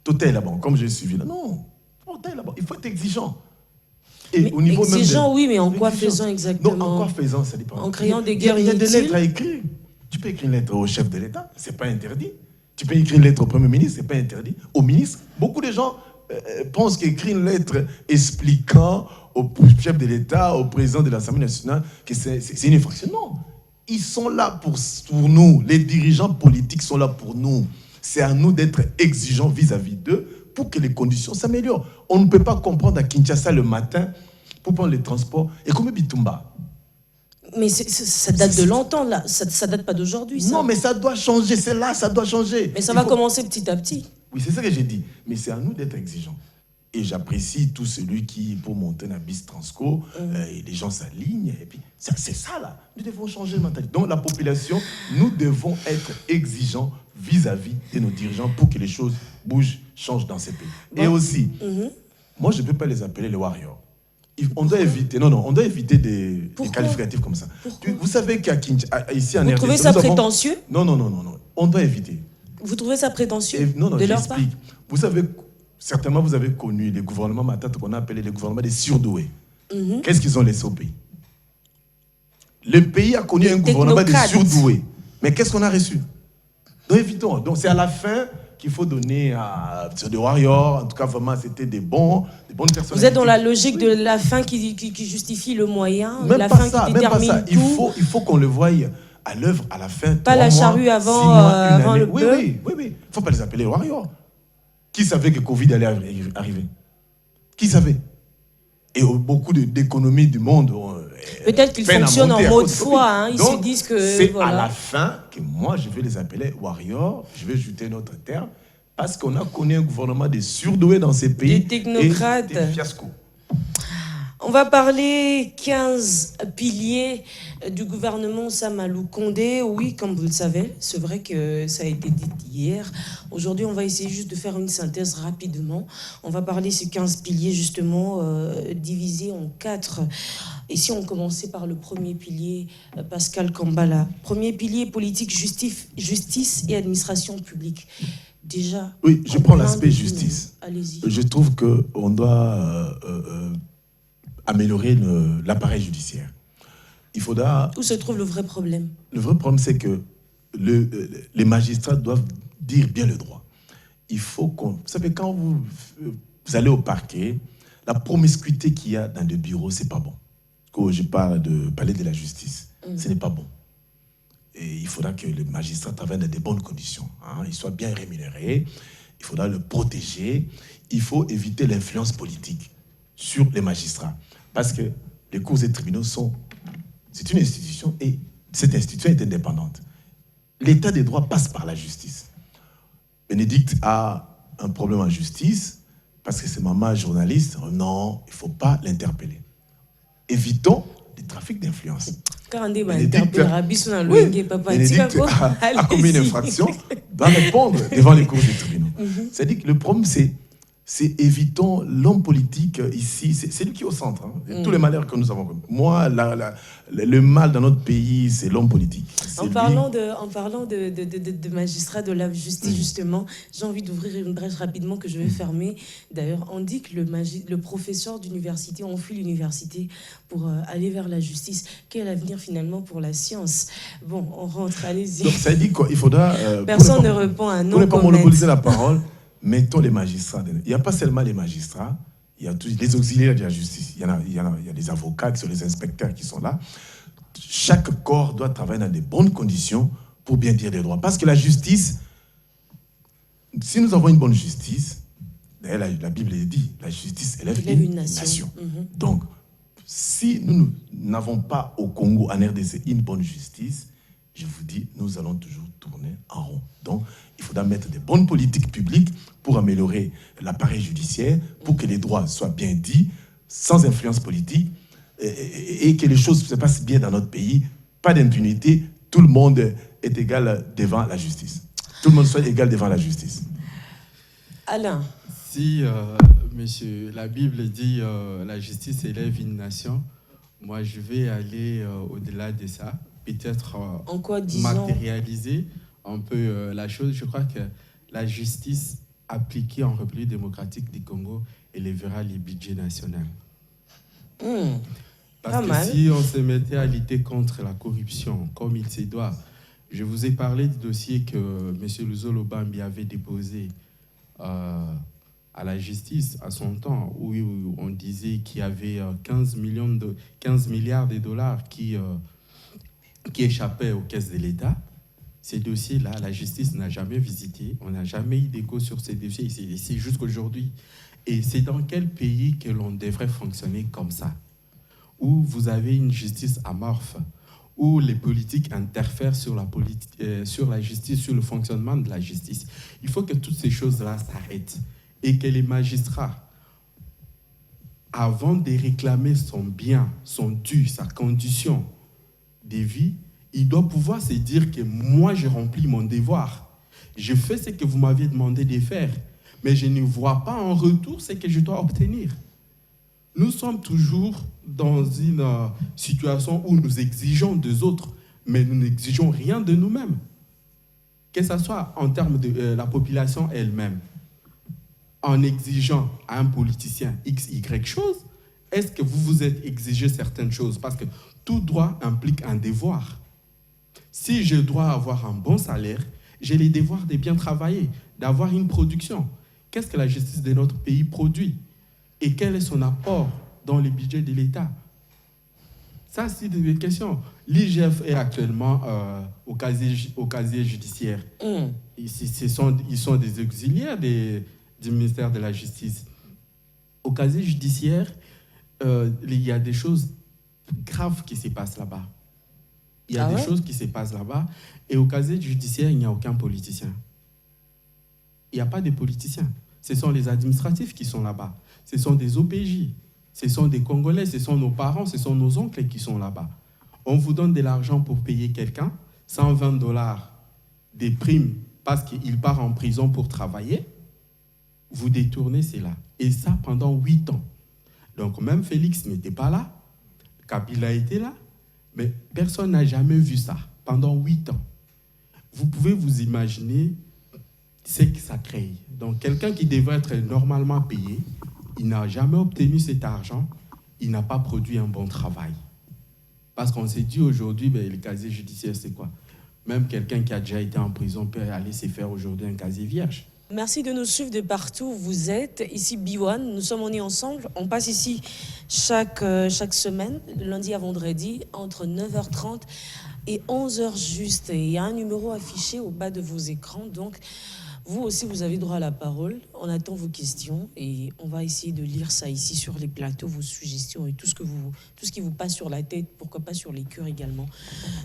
Total là-bas, comme j'ai suivi là. Non, total là-bas. Il faut être exigeant. Et mais au niveau exigeant, même oui, mais en quoi faisant exactement? Non, en quoi faisant, ça dépend. En créant des guerres inutiles. Il y a des lettres à écrire. Tu peux écrire une lettre au chef de l'État, c'est pas interdit. Tu peux écrire une lettre au Premier ministre, c'est pas interdit. Au ministre, beaucoup de gens pensent qu'écrire une lettre expliquant au chef de l'État, au président de l'Assemblée nationale, que c'est une infraction. Non. Ils sont là pour nous. Les dirigeants politiques sont là pour nous. C'est à nous d'être exigeants vis-à-vis d'eux pour que les conditions s'améliorent. On ne peut pas comprendre à Kinshasa le matin pour prendre les transports. Et comme Bitumba. Mais ça date de longtemps, là. Ça date pas d'aujourd'hui, ça. Non, mais ça doit changer. C'est là, ça doit changer. Mais ça va commencer petit à petit. Oui, c'est ça que j'ai dit. Mais c'est à nous d'être exigeants. Et j'apprécie tout celui qui, pour monter un bis Transco, et les gens s'alignent. Et puis, c'est ça, là. Nous devons changer de mentalité. Donc, la population, nous devons être exigeants vis-à-vis de nos dirigeants pour que les choses bougent, changent dans ces pays. Bon. Et aussi, moi, je ne peux pas les appeler les warriors. On doit éviter, on doit éviter des qualificatifs comme ça. Vous savez qu'ici en RDC... Vous trouvez ça prétentieux? Non. On doit éviter. Vous trouvez ça prétentieux? Non, j'explique. Vous savez... Certainement, vous avez connu les gouvernements matins qu'on a appelés les gouvernements des surdoués. Qu'est-ce qu'ils ont laissé au pays? Le pays a connu un gouvernement des surdoués. Mais qu'est-ce qu'on a reçu? Donc, évitons. Donc, c'est à la fin qu'il faut donner à des warriors. En tout cas, vraiment, c'était des bonnes personnes. Vous êtes dans la logique de la fin qui justifie le moyen, même la pas fin ça, qui détermine même pas ça. tout. Il faut qu'on le voie à l'œuvre à la fin. Pas la charrue avant le bœuf. Oui. Il ne faut pas les appeler warriors. Qui savait que Covid allait arriver? Qui savait? Et beaucoup d'économies du monde peut-être qu'ils fonctionnent en mode foi. Hein. Ils donc, se disent que c'est voilà. à la fin que moi, je vais les appeler warriors. Je vais ajouter un autre terme. Parce qu'on a connu un gouvernement de surdoués dans ces pays. Des technocrates. Et des fiascos. On va parler 15 piliers du gouvernement Samalou Condé. Oui, comme vous le savez, c'est vrai que ça a été dit hier. Aujourd'hui, on va essayer juste de faire une synthèse rapidement. On va parler ces 15 piliers justement divisés en 4. Et si on commençait par le premier pilier, Pascal Kambala. Premier pilier, politique, justice et administration publique. Déjà. Oui, je prends l'aspect justice. Allez-y. Je trouve qu'on doit améliorer l'appareil judiciaire. Il faudra... Où se trouve le vrai problème? Le vrai problème, c'est que les magistrats doivent dire bien le droit. Il faut qu'on... Vous savez, quand vous allez au parquet, la promiscuité qu'il y a dans le bureau, c'est pas bon. Quand je parle de palais de la justice, ce n'est pas bon. Et il faudra que le magistrat travaille dans de bonnes conditions. Hein. Il soit bien rémunéré. Il faudra le protéger. Il faut éviter l'influence politique sur les magistrats. Parce que les cours et tribunaux c'est une institution et cette institution est indépendante. L'état des droits passe par la justice. Bénédicte a un problème en justice parce que c'est maman journaliste. Non, il ne faut pas l'interpeller. Évitons les trafics d'influence. Bénédicte a commis une infraction, doit répondre devant les cours des tribunaux. C'est-à-dire que le problème, c'est évitons l'homme politique ici, c'est lui qui est au centre. Hein. Tous les malheurs que nous avons. Moi, le mal dans notre pays, c'est l'homme politique. En parlant de magistrats de la justice, justement, j'ai envie d'ouvrir une brèche rapidement que je vais fermer. D'ailleurs, on dit que le professeur d'université, on fuit l'université pour aller vers la justice. Quel avenir finalement pour la science? Bon, on rentre, allez-y. Donc ça dit qu'il faudra... Personne ne répond à non. Pour ne pas monopoliser la parole, mettons les magistrats. Il n'y a pas seulement les magistrats, il y a tous les auxiliaires de la justice. Il y a des avocats qui sont les inspecteurs qui sont là. Chaque corps doit travailler dans de bonnes conditions pour bien dire les droits. Parce que la justice, si nous avons une bonne justice, d'ailleurs la Bible dit, la justice élève une nation. Donc, si nous n'avons pas au Congo, en RDC, une bonne justice, je vous dis, nous allons toujours tourner en rond. Donc, il faudra mettre des bonnes politiques publiques pour améliorer l'appareil judiciaire, pour que les droits soient bien dits, sans influence politique, et que les choses se passent bien dans notre pays. Pas d'impunité, tout le monde est égal devant la justice. Tout le monde soit égal devant la justice. Alain. Si, monsieur, la Bible dit la justice élève une nation, moi je vais aller au-delà de ça. Peut-être matérialiser un peu la chose. Je crois que la justice appliquée en République démocratique du Congo élèvera les budgets nationaux. Parce que si on se mettait à lutter contre la corruption comme il se doit, je vous ai parlé du dossier que M. Luzolo Bambi avait déposé à la justice à son temps, où on disait qu'il y avait 15 milliards de dollars qui échappaient aux caisses de l'État. Ces dossiers-là, la justice n'a jamais visité. On n'a jamais eu d'écho sur ces dossiers. C'est jusqu'aujourd'hui. Et c'est dans quel pays que l'on devrait fonctionner comme ça? Où vous avez une justice amorphe, où les politiques interfèrent sur la justice, sur le fonctionnement de la justice. Il faut que toutes ces choses-là s'arrêtent. Et que les magistrats, avant de réclamer son bien, son dû, sa condition de vie, il doit pouvoir se dire que moi, j'ai rempli mon devoir. Je fais ce que vous m'aviez demandé de faire, mais je ne vois pas en retour ce que je dois obtenir. Nous sommes toujours dans une situation où nous exigeons des autres, mais nous n'exigeons rien de nous-mêmes. Que ce soit en termes de la population elle-même. En exigeant à un politicien X, Y chose, est-ce que vous vous êtes exigé certaines choses? Parce que tout droit implique un devoir. Si je dois avoir un bon salaire, j'ai le devoir de bien travailler, d'avoir une production. Qu'est-ce que la justice de notre pays produit? Et quel est son apport dans le budget de l'État? Ça, c'est des questions. L'IGF est actuellement au casier judiciaire. Ils sont des auxiliaires du ministère de la Justice. Au casier judiciaire, il y a des choses graves qui se passent là-bas. Il y a des choses qui se passent là-bas. Et au casier judiciaire, il n'y a aucun politicien. Il n'y a pas de politiciens. Ce sont les administratifs qui sont là-bas. Ce sont des OPJ. Ce sont des Congolais. Ce sont nos parents. Ce sont nos oncles qui sont là-bas. On vous donne de l'argent pour payer quelqu'un, $120 des primes parce qu'il part en prison pour travailler. Vous détournez cela. Et ça pendant 8 ans. Donc même Félix n'était pas là. Kabila était là. Mais personne n'a jamais vu ça pendant 8 ans. Vous pouvez vous imaginer ce que ça crée. Donc quelqu'un qui devrait être normalement payé, il n'a jamais obtenu cet argent, il n'a pas produit un bon travail. Parce qu'on s'est dit aujourd'hui, le casier judiciaire, c'est quoi? Même quelqu'un qui a déjà été en prison peut aller se faire aujourd'hui un casier vierge. Merci de nous suivre de partout où vous êtes. Ici, B1, nous sommes unis ensemble. On passe ici chaque semaine, de lundi à vendredi, entre 9h30 et 11h juste. Et il y a un numéro affiché au bas de vos écrans. Donc, vous aussi, vous avez droit à la parole. On attend vos questions et on va essayer de lire ça ici sur les plateaux, vos suggestions et tout ce qui vous passe sur la tête, pourquoi pas sur les cœurs également.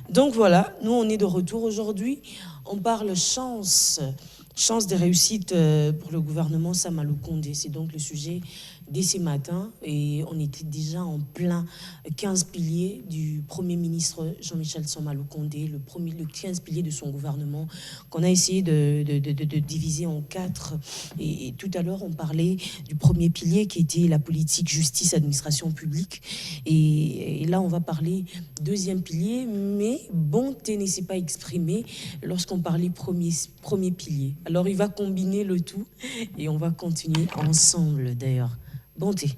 Donc voilà, nous, on est de retour aujourd'hui. On parle chance des réussites pour le gouvernement Sama Lukonde. C'est donc le sujet dès ce matin et on était déjà en plein 15 piliers du Premier ministre Jean-Michel Sama Lukonde, le 15 piliers de son gouvernement qu'on a essayé de diviser en 4. Et tout à l'heure, on parlait du premier pilier qui était la politique justice, administration publique. Et là, on va parler deuxième pilier, mais bonté ne s'est pas exprimée lorsqu'on parlait premier pilier. Alors, il va combiner le tout et on va continuer ensemble d'ailleurs. Bonté.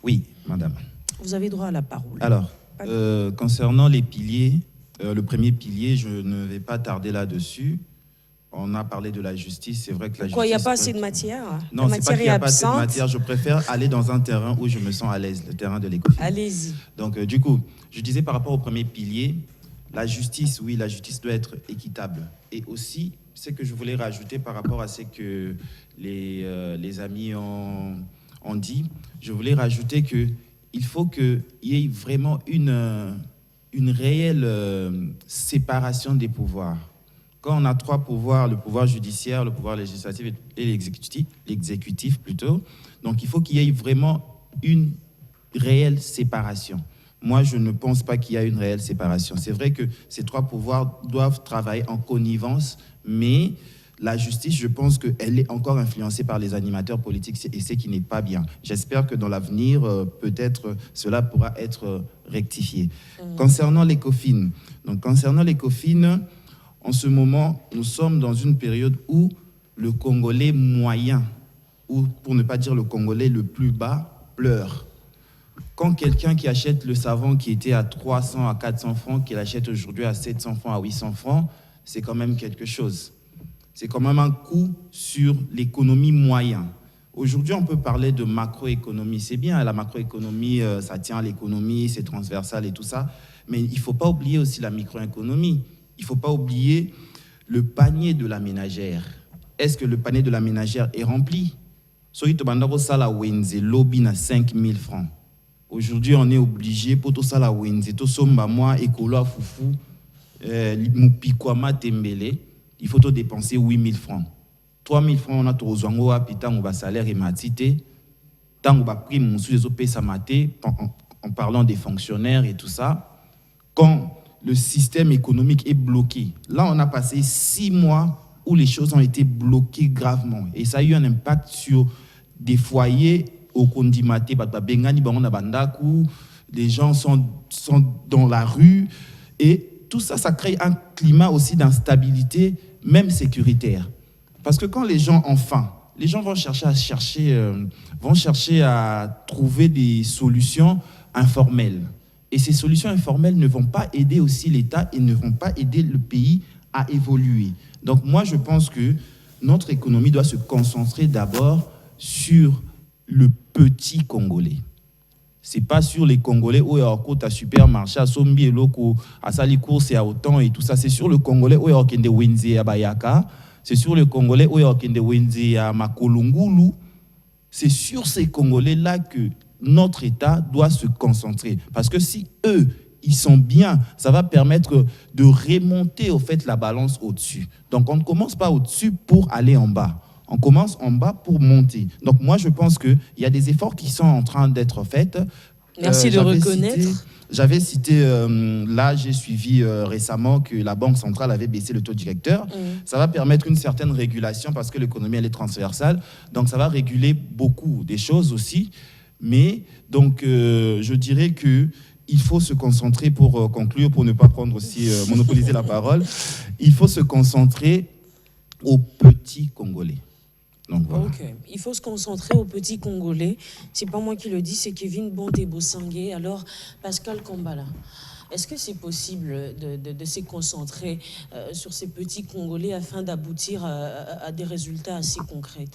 Oui, madame. Vous avez droit à la parole. Alors, concernant les piliers, le premier pilier, je ne vais pas tarder là-dessus. On a parlé de la justice, c'est vrai que la justice... Quoi, il n'y a pas assez de matière? Non, c'est pas qu'il n'y a pas assez de matière, je préfère aller dans un terrain où je me sens à l'aise, le terrain de l'écofin. Allez-y. Donc, du coup, je disais par rapport au premier pilier, la justice, oui, la justice doit être équitable. Et aussi, ce que je voulais rajouter par rapport à ce que les amis ont dit, je voulais rajouter qu'il faut qu'il y ait vraiment une réelle séparation des pouvoirs. Quand on a 3 pouvoirs, le pouvoir judiciaire, le pouvoir législatif et l'exécutif plutôt, donc il faut qu'il y ait vraiment une réelle séparation. Moi, je ne pense pas qu'il y a une réelle séparation. C'est vrai que ces 3 pouvoirs doivent travailler en connivence, mais la justice, je pense qu'elle est encore influencée par les animateurs politiques et c'est qui n'est pas bien. J'espère que dans l'avenir, peut-être, cela pourra être rectifié. Concernant l'ECOFIN, en ce moment, nous sommes dans une période où le Congolais moyen, ou pour ne pas dire le Congolais le plus bas, pleure. Quand quelqu'un qui achète le savon qui était à 300 à 400 francs, qu'il achète aujourd'hui à 700 francs, à 800 francs, c'est quand même quelque chose. C'est quand même un coup sur l'économie moyenne. Aujourd'hui, on peut parler de macroéconomie. C'est bien, la macroéconomie, ça tient à l'économie, c'est transversal et tout ça. Mais il ne faut pas oublier aussi la microéconomie. Il ne faut pas oublier le panier de la ménagère. Est-ce que le panier de la ménagère est rempli? Lobby na 5 000 francs. Aujourd'hui, on est obligé, pour tout ça, la Wenze, tout somba moi, écolo foufou, moupikwama tembele, il faut tout dépenser 8 000 francs. 3 000 francs, on a tout aux pitan, on va salaire et matité, tant on va prime, on sous les samate, en parlant des fonctionnaires et tout ça. Quand le système économique est bloqué, là, on a passé 6 mois où les choses ont été bloquées gravement. Et ça a eu un impact sur des foyers au Kondimate, les gens sont dans la rue et tout ça, ça crée un climat aussi d'instabilité, même sécuritaire. Parce que quand les gens ont faim, les gens vont chercher à trouver des solutions informelles. Et ces solutions informelles ne vont pas aider aussi l'État et ne vont pas aider le pays à évoluer. Donc moi, je pense que notre économie doit se concentrer d'abord sur le petit Congolais. C'est pas sur les Congolais où il y a un supermarché, à Sombi et Loko, à Sali course et à autant et tout ça. C'est sur le Congolais où il y a un Wenze à Bayaka. c'est sur les Congolais, c'est sur ces Congolais-là que notre État doit se concentrer. Parce que si eux, ils sont bien, ça va permettre de remonter au fait la balance au-dessus. Donc on ne commence pas au-dessus pour aller en bas. On commence en bas pour monter. Donc moi je pense qu'il y a des efforts qui sont en train d'être faits. Merci de reconnaître. J'avais cité, là j'ai suivi récemment que la Banque centrale avait baissé le taux directeur. Ça va permettre une certaine régulation parce que l'économie elle est transversale. Donc ça va réguler beaucoup des choses aussi. Mais donc je dirais que il faut se concentrer, pour conclure, pour ne pas prendre aussi, monopoliser la parole, il faut se concentrer aux petits Congolais. Donc, voilà. Ok, il faut se concentrer aux petits Congolais. C'est pas moi qui le dis, c'est Kevin Bonte-Bosangué. Alors, Pascal Kambala, est-ce que c'est possible de se concentrer sur ces petits Congolais afin d'aboutir à des résultats assez concrets?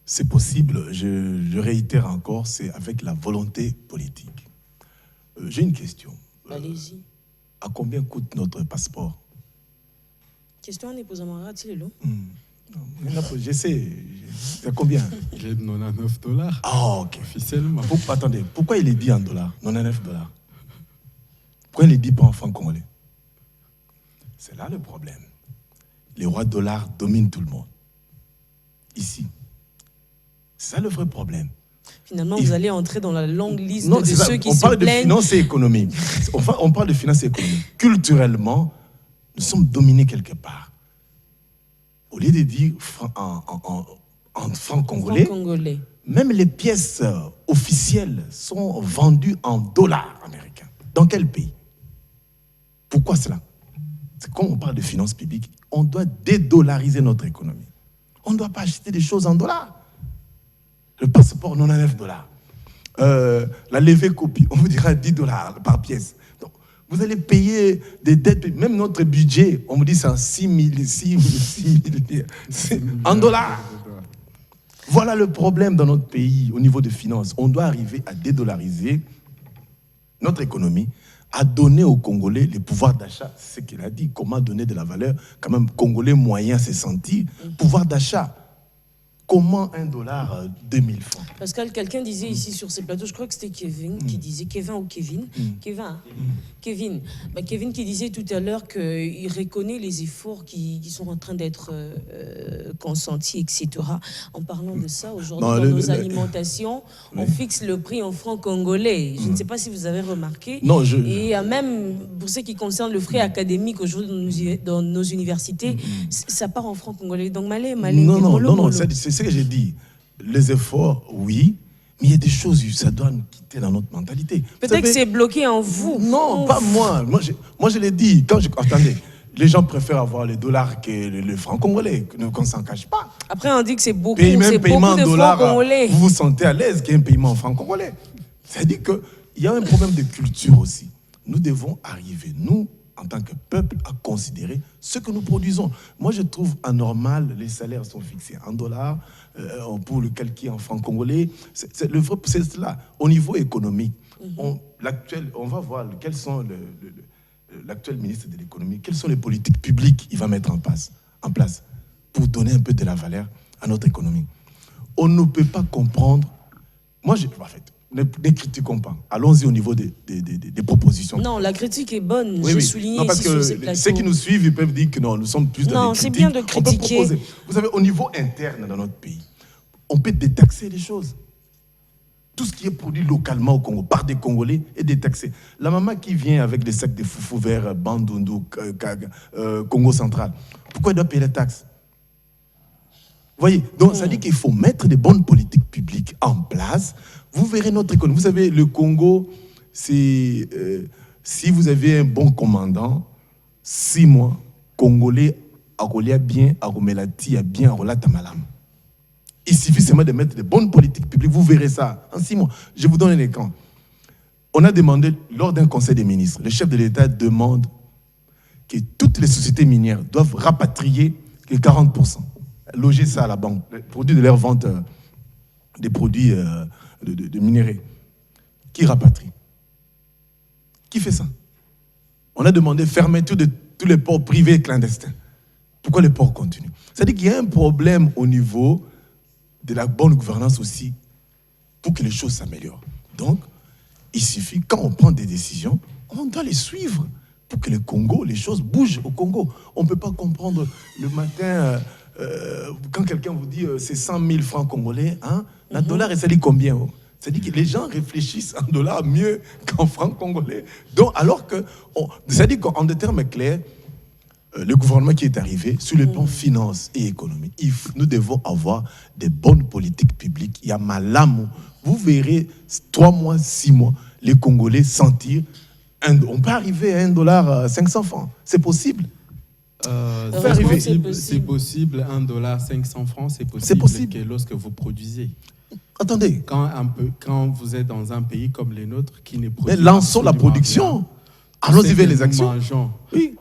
C'est possible, je réitère encore, c'est avec la volonté politique. J'ai une question. Allez-y. À combien coûte notre passeport? Question n'est pas amarrée, Je sais. C'est combien? Il est de $99. Ah, ok. Officiellement. Attendez, pourquoi il est dit en dollars? $99. Pourquoi il est dit pas en francs congolais? C'est là le problème. Les rois dollars dominent tout le monde. Ici. C'est ça le vrai problème. Finalement, vous allez entrer dans la longue liste non, de ça. ceux qui on se parle plaignent. de finance et économie. On parle de finance et économie. Culturellement, nous sommes dominés quelque part. Au lieu de dire en francs congolais, même les pièces officielles sont vendues en dollars américains. Dans quel pays? Pourquoi cela? C'est quand on parle de finances publiques, on doit dédollariser notre économie. On ne doit pas acheter des choses en dollars. Le passeport, $99. La levée copie, on vous dira $10 par pièce. Donc, vous allez payer des dettes, même notre budget, on vous dit c'est en 6 000 en dollars. Voilà le problème dans notre pays au niveau des finances. On doit arriver à dédollariser notre économie, à donner aux Congolais les pouvoirs d'achat. C'est ce qu'il a dit. Comment donner de la valeur? Quand même, Congolais moyen s'est senti. Pouvoir d'achat. Comment $1, 2000 francs? Pascal, quelqu'un disait ici sur ces plateaux, je crois que c'était Kevin qui disait, Kevin, Kevin qui disait tout à l'heure qu'il reconnaît les efforts qui sont en train d'être consentis, etc. En parlant de ça, aujourd'hui, dans nos alimentations, on fixe le prix en francs congolais. Je ne sais pas si vous avez remarqué. Non, Et même pour ce qui concerne le frais académique aujourd'hui dans nos universités, ça part en francs congolais. Donc, non, c'est ce que j'ai dit. Les efforts, oui, mais il y a des choses, ça doit nous quitter dans notre mentalité. Peut-être que c'est bloqué en vous. Non, pas moi. Moi, je l'ai dit. Attendez, les gens préfèrent avoir les dollars que le franc congolais, qu'on ne s'en cache pas. Après, on dit que c'est beaucoup, paiement de dollars, francs congolais. Vous vous sentez à l'aise qu'il y ait un paiement en franc congolais. C'est-à-dire qu'il y a un problème de culture aussi. Nous devons arriver, nous, en tant que peuple, à considérer ce que nous produisons. Moi, je trouve anormal, les salaires sont fixés en dollars, pour le calquer en francs congolais. C'est cela. Au niveau économique, on va voir quels sont l'actuel ministre de l'économie, quelles sont les politiques publiques qu'il va mettre en place pour donner un peu de la valeur à notre économie. On ne peut pas comprendre. En fait, ne critiquons pas. Allons-y au niveau des propositions. Non, la critique est bonne. Oui, J'ai souligné parce ici que sur ces plateaux. ceux qui nous suivent, ils peuvent dire que non, nous sommes plus dans les critiques. Non, c'est bien de critiquer. On peut proposer. Vous savez, au niveau interne dans notre pays, on peut détaxer les choses. Tout ce qui est produit localement au Congo, par des Congolais, est détaxé. La maman qui vient avec des sacs de foufou vers Bandundu, Congo central, pourquoi elle doit payer les taxes? Vous voyez, donc ça dit qu'il faut mettre des bonnes politiques publiques en place. Vous verrez notre économie. Vous savez, le Congo, c'est si vous avez un bon commandant, 6 mois, Congolais, Arolia bien, Aromelati bien, Arolata malam. Il suffit seulement de mettre des bonnes politiques publiques. Vous verrez ça en 6 mois. Je vous donne un écran. On a demandé, lors d'un conseil des ministres, le chef de l'État demande que toutes les sociétés minières doivent rapatrier les 40%. Loger ça à la banque, les produits de leur vente des produits de minerais. Qui rapatrie? Qui fait ça? On a demandé fermeture de tous les ports privés clandestins. Pourquoi les ports continuent? C'est-à-dire qu'il y a un problème au niveau de la bonne gouvernance aussi pour que les choses s'améliorent. Donc, il suffit, quand on prend des décisions, on doit les suivre pour que le Congo, les choses bougent au Congo. On ne peut pas comprendre le matin, quand quelqu'un vous dit c'est 100 000 francs congolais, hein, un dollar, et ça dit combien? C'est-à-dire que les gens réfléchissent en dollars mieux qu'en francs congolais. Donc, alors que, c'est-à-dire qu'en des termes clairs, le gouvernement qui est arrivé, sur le plan finance et économie, nous devons avoir des bonnes politiques publiques. Il y a malamu. Vous verrez 3 mois, 6 mois, les Congolais sentir, on peut arriver à $1 francs. C'est possible. C'est possible, $1 c'est possible que lorsque vous produisez. Attendez. Quand vous êtes dans un pays comme le nôtre qui ne produit pas. Mais lançons la production. Allons-y vers les actions. Nous mangeons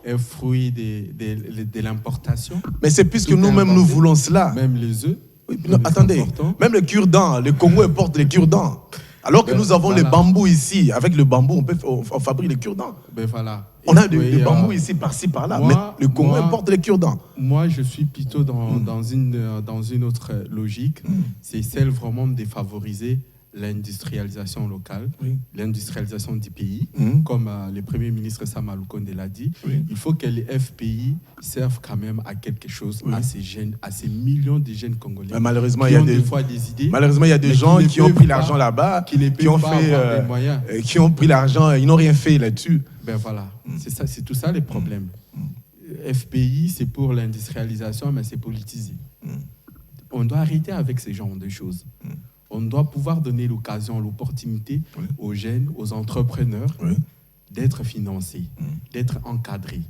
un fruit de l'importation. Mais c'est puisque nous-mêmes nous voulons cela. Même les œufs. Oui, non, attendez, même les cure-dents, le Congo importe les cure-dents. Alors que nous avons les bambous ici. Avec le bambou, on fabrique les cure-dents. Ben voilà. On a des bambous ici, par-ci, par-là. Mais le Congo importe les cure-dents. Moi, je suis plutôt dans une autre logique. C'est celle vraiment de favoriser l'industrialisation locale, l'industrialisation du pays. Comme le Premier ministre Sama Lukonde l'a dit, il faut que les FPI servent quand même à quelque chose à ces jeunes, à ces millions de jeunes Congolais. Mais malheureusement, qui ont des fois des idées. Malheureusement, il y a des gens qui ont pris l'argent là-bas, qui ont pris l'argent, ils n'ont rien fait là-dessus. Ben voilà, c'est tout ça les problèmes. FPI, c'est pour l'industrialisation, mais c'est politisé. On doit arrêter avec ce genre de choses. On doit pouvoir donner l'occasion, l'opportunité aux jeunes, aux entrepreneurs d'être financés, d'être encadrés.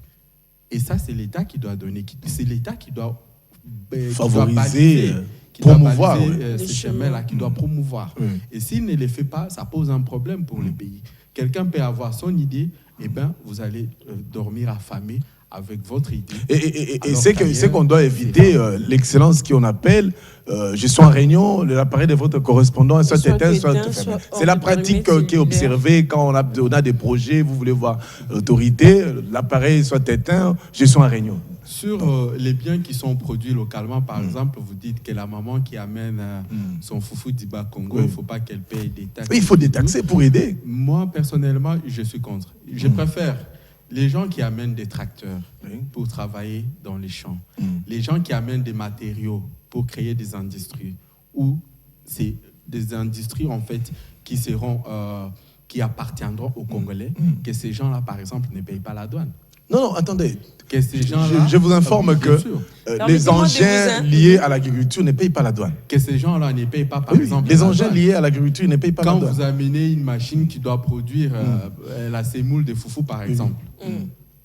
Et ça, c'est l'État qui doit donner, c'est l'État qui doit favoriser, promouvoir ces chemins-là, qui doit promouvoir. Et s'il ne les fait pas, ça pose un problème pour le pays. Quelqu'un peut avoir son idée, et bien, vous allez dormir affamé avec votre idée. Et c'est qu'on doit éviter l'excellence qu'on appelle je suis en réunion, l'appareil de votre correspondant soit éteint, soit fermé. C'est la pratique qui est observée quand on a des projets, vous voulez voir l'autorité, l'appareil soit éteint, je suis en réunion. Sur les biens qui sont produits localement, par exemple, vous dites que la maman qui amène son foufou d'Iba Congo, il ne faut pas qu'elle paye des taxes. Oui, il faut détaxer pour aider. Moi, personnellement, je suis contre. Je préfère les gens qui amènent des tracteurs pour travailler dans les champs, les gens qui amènent des matériaux pour créer des industries, ou c'est des industries en fait qui appartiendront aux Congolais, que ces gens-là, par exemple, ne payent pas la douane. Non, attendez. Que ces gens-là, je vous informe que les engins liés à l'agriculture ne payent pas la douane. Que ces gens-là ne payent pas, par exemple, les engins liés à l'agriculture ne payent pas la douane. Quand vous amenez une machine qui doit produire la semoule de foufou, par exemple,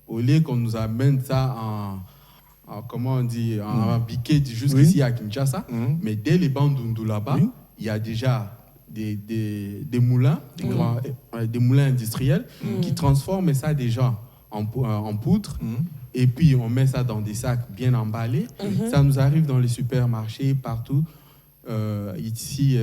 au lieu qu'on nous amène ça comment on dit, en biquet jusqu'ici à Kinshasa, mais dès les Bandundu là-bas, il y a déjà des moulins, des moulins industriels qui transforment ça déjà en poudre. Et puis on met ça dans des sacs bien emballés. Ça nous arrive dans les supermarchés, partout. Ici,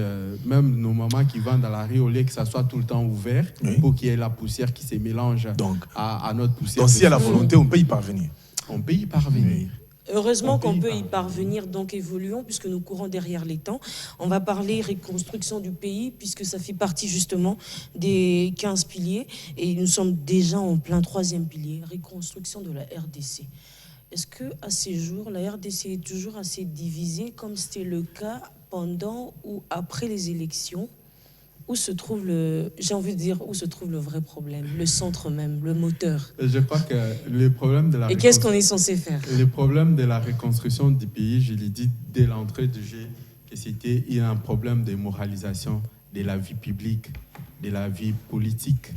même nos mamans qui vendent à la rue, au lieu que ça soit tout le temps ouvert, pour qu'il y ait la poussière qui se mélange à notre poussière. Donc, si à la volonté, on peut y parvenir. On peut y parvenir. Heureusement qu'on peut y parvenir, donc évoluons, puisque nous courons derrière les temps. On va parler reconstruction du pays, puisque ça fait partie justement des 15 piliers. Et nous sommes déjà en plein 3e pilier, reconstruction de la RDC. Est-ce qu'à ces jours, la RDC est toujours assez divisée, comme c'était le cas pendant ou après les élections? Où se trouve où se trouve le vrai problème, le centre même, le moteur? Je crois que le problème de la... Et qu'est-ce qu'on est censé faire? Le problème de la reconstruction du pays, je l'ai dit dès l'entrée du jeu, que il y a un problème de moralisation de la vie publique, de la vie politique.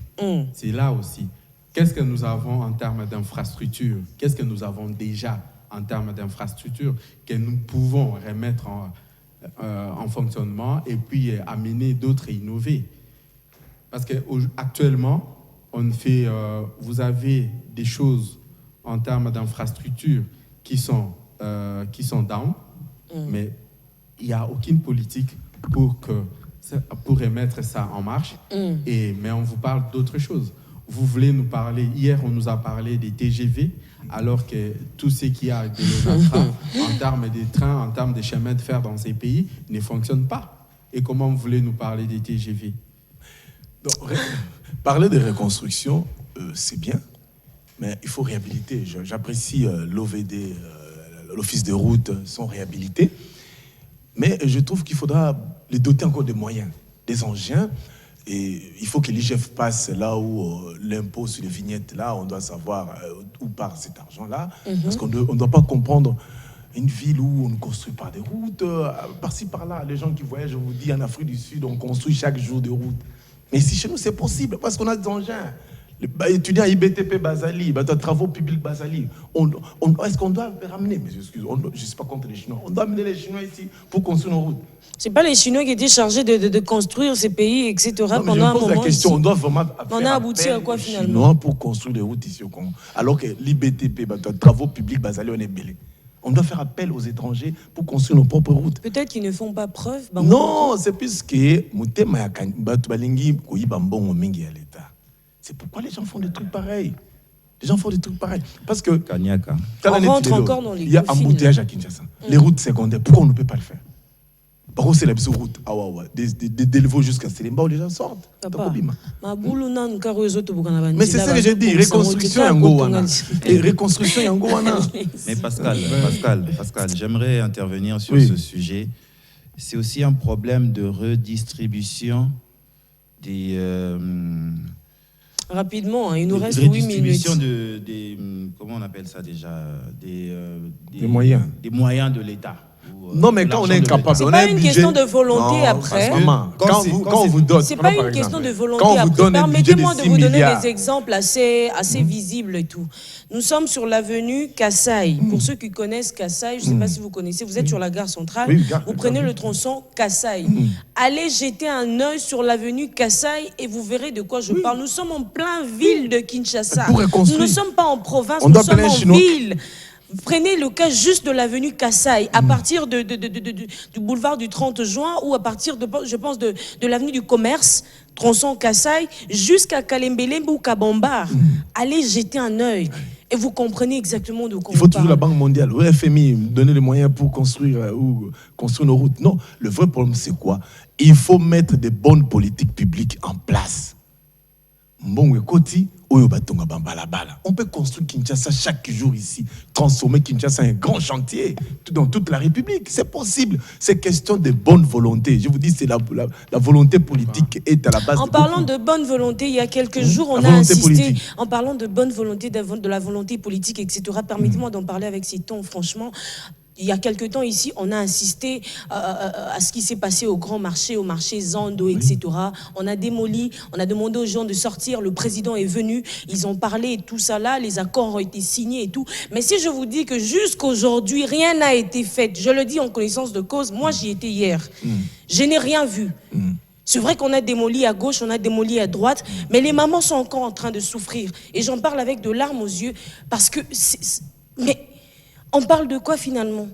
C'est là aussi. Qu'est-ce que nous avons en termes d'infrastructures? Qu'est-ce que nous avons déjà en termes d'infrastructures que nous pouvons remettre en fonctionnement et puis amener d'autres à innover? Parce qu'actuellement, vous avez des choses en termes d'infrastructures qui sont down, mais il n'y a aucune politique pour remettre ça en marche. Mais on vous parle d'autre chose. vous voulez nous parler, hier on nous a parlé des TGV, alors que tout ce qu'il y a de l'ONATRA, en termes de trains, en termes de chemins de fer dans ces pays, ne fonctionne pas. Et comment vous voulez nous parler des TGV? Donc, parler de reconstruction, c'est bien, mais il faut réhabiliter. J'apprécie l'OVD, l'Office de route, sont réhabilités, mais je trouve qu'il faudra les doter encore de moyens, des engins, et il faut que l'IGF passe là où l'impôt sur les vignettes, là, on doit savoir où part cet argent-là, parce qu'on ne doit pas comprendre une ville où on ne construit pas des routes, par-ci, par-là, les gens qui voyagent, je vous dis, en Afrique du Sud, on construit chaque jour des routes. Mais ici, chez nous, c'est possible, parce qu'on a des engins. Étudiants à IBTP Basali, travaux publics Basali, est-ce qu'on doit ramener, mais excuse, je ne suis pas contre les Chinois, on doit amener les Chinois ici pour construire nos routes. C'est pas les Chinois qui étaient chargés de construire ces pays, etc. Non, pendant un moment. La question, ici. on doit vraiment on a abouti à quoi finalement? Chinois pour construire des routes ici au Congo. Alors que l'IBTP, travaux publics Basali, on est belé. On doit faire appel aux étrangers pour construire nos propres routes. Peut-être qu'ils ne font pas preuve. Non, c'est plus que c'est pourquoi les gens font des trucs pareils. Les gens font des trucs pareils. Parce que Kanyaka. On rentre encore dans les il y a embouteillage à Kinshasa. Les routes secondaires, pourquoi on ne peut pas le faire? Par contre, c'est la route. Des niveaux jusqu'à Sélimba où les gens sortent. Mais c'est ça que j'ai dit, reconstruction Yangowana. Reconstruction Yangowana. Mais Pascal, j'aimerais intervenir sur ce sujet. C'est aussi un problème de redistribution des... Rapidement, il nous reste 8 minutes. Redistribution des comment on appelle ça déjà? Des moyens. Des moyens de l'État. Non, mais quand on est incapable, c'est pas une question de volonté après. Quand on vous donne, c'est pas une question de volonté après. Permettez-moi de vous donner des exemples assez visibles et tout. Nous sommes sur l'avenue Kassai. Pour ceux qui connaissent Kassai, je ne sais pas si vous connaissez, vous êtes sur la gare centrale, vous prenez le tronçon Kassai. Allez jeter un œil sur l'avenue Kassai et vous verrez de quoi je parle. Nous sommes en plein ville de Kinshasa. Nous ne sommes pas en province, nous sommes en ville. Prenez le cas juste de l'avenue Kassai, à partir du boulevard du 30 juin ou à partir, je pense, de l'avenue du commerce, tronçon Kassai, jusqu'à Kalembele ou Kabamba. Allez jeter un œil et vous comprenez exactement de quoi on parle. Il faut toujours la Banque mondiale, le FMI, donner les moyens pour construire nos routes. Non, le vrai problème, c'est quoi? Il faut mettre des bonnes politiques publiques en place. On peut construire Kinshasa chaque jour ici, transformer Kinshasa en un grand chantier dans toute la République. C'est possible. C'est question de bonne volonté. Je vous dis, c'est la volonté politique est à la base. En parlant de bonne volonté, il y a quelques jours, on a insisté, en parlant de bonne volonté, de la volonté politique, etc. Permettez-moi d'en parler avec ces tons, franchement. Il y a quelque temps ici, on a insisté à ce qui s'est passé au grand marché, au marché Zando, etc. On a démoli, on a demandé aux gens de sortir, le président est venu, ils ont parlé et tout ça là, les accords ont été signés et tout. Mais si je vous dis que jusqu'aujourd'hui, rien n'a été fait, je le dis en connaissance de cause, moi j'y étais hier, je n'ai rien vu. C'est vrai qu'on a démoli à gauche, on a démoli à droite, mais les mamans sont encore en train de souffrir. Et j'en parle avec de larmes aux yeux, parce que... Mais on parle de quoi finalement?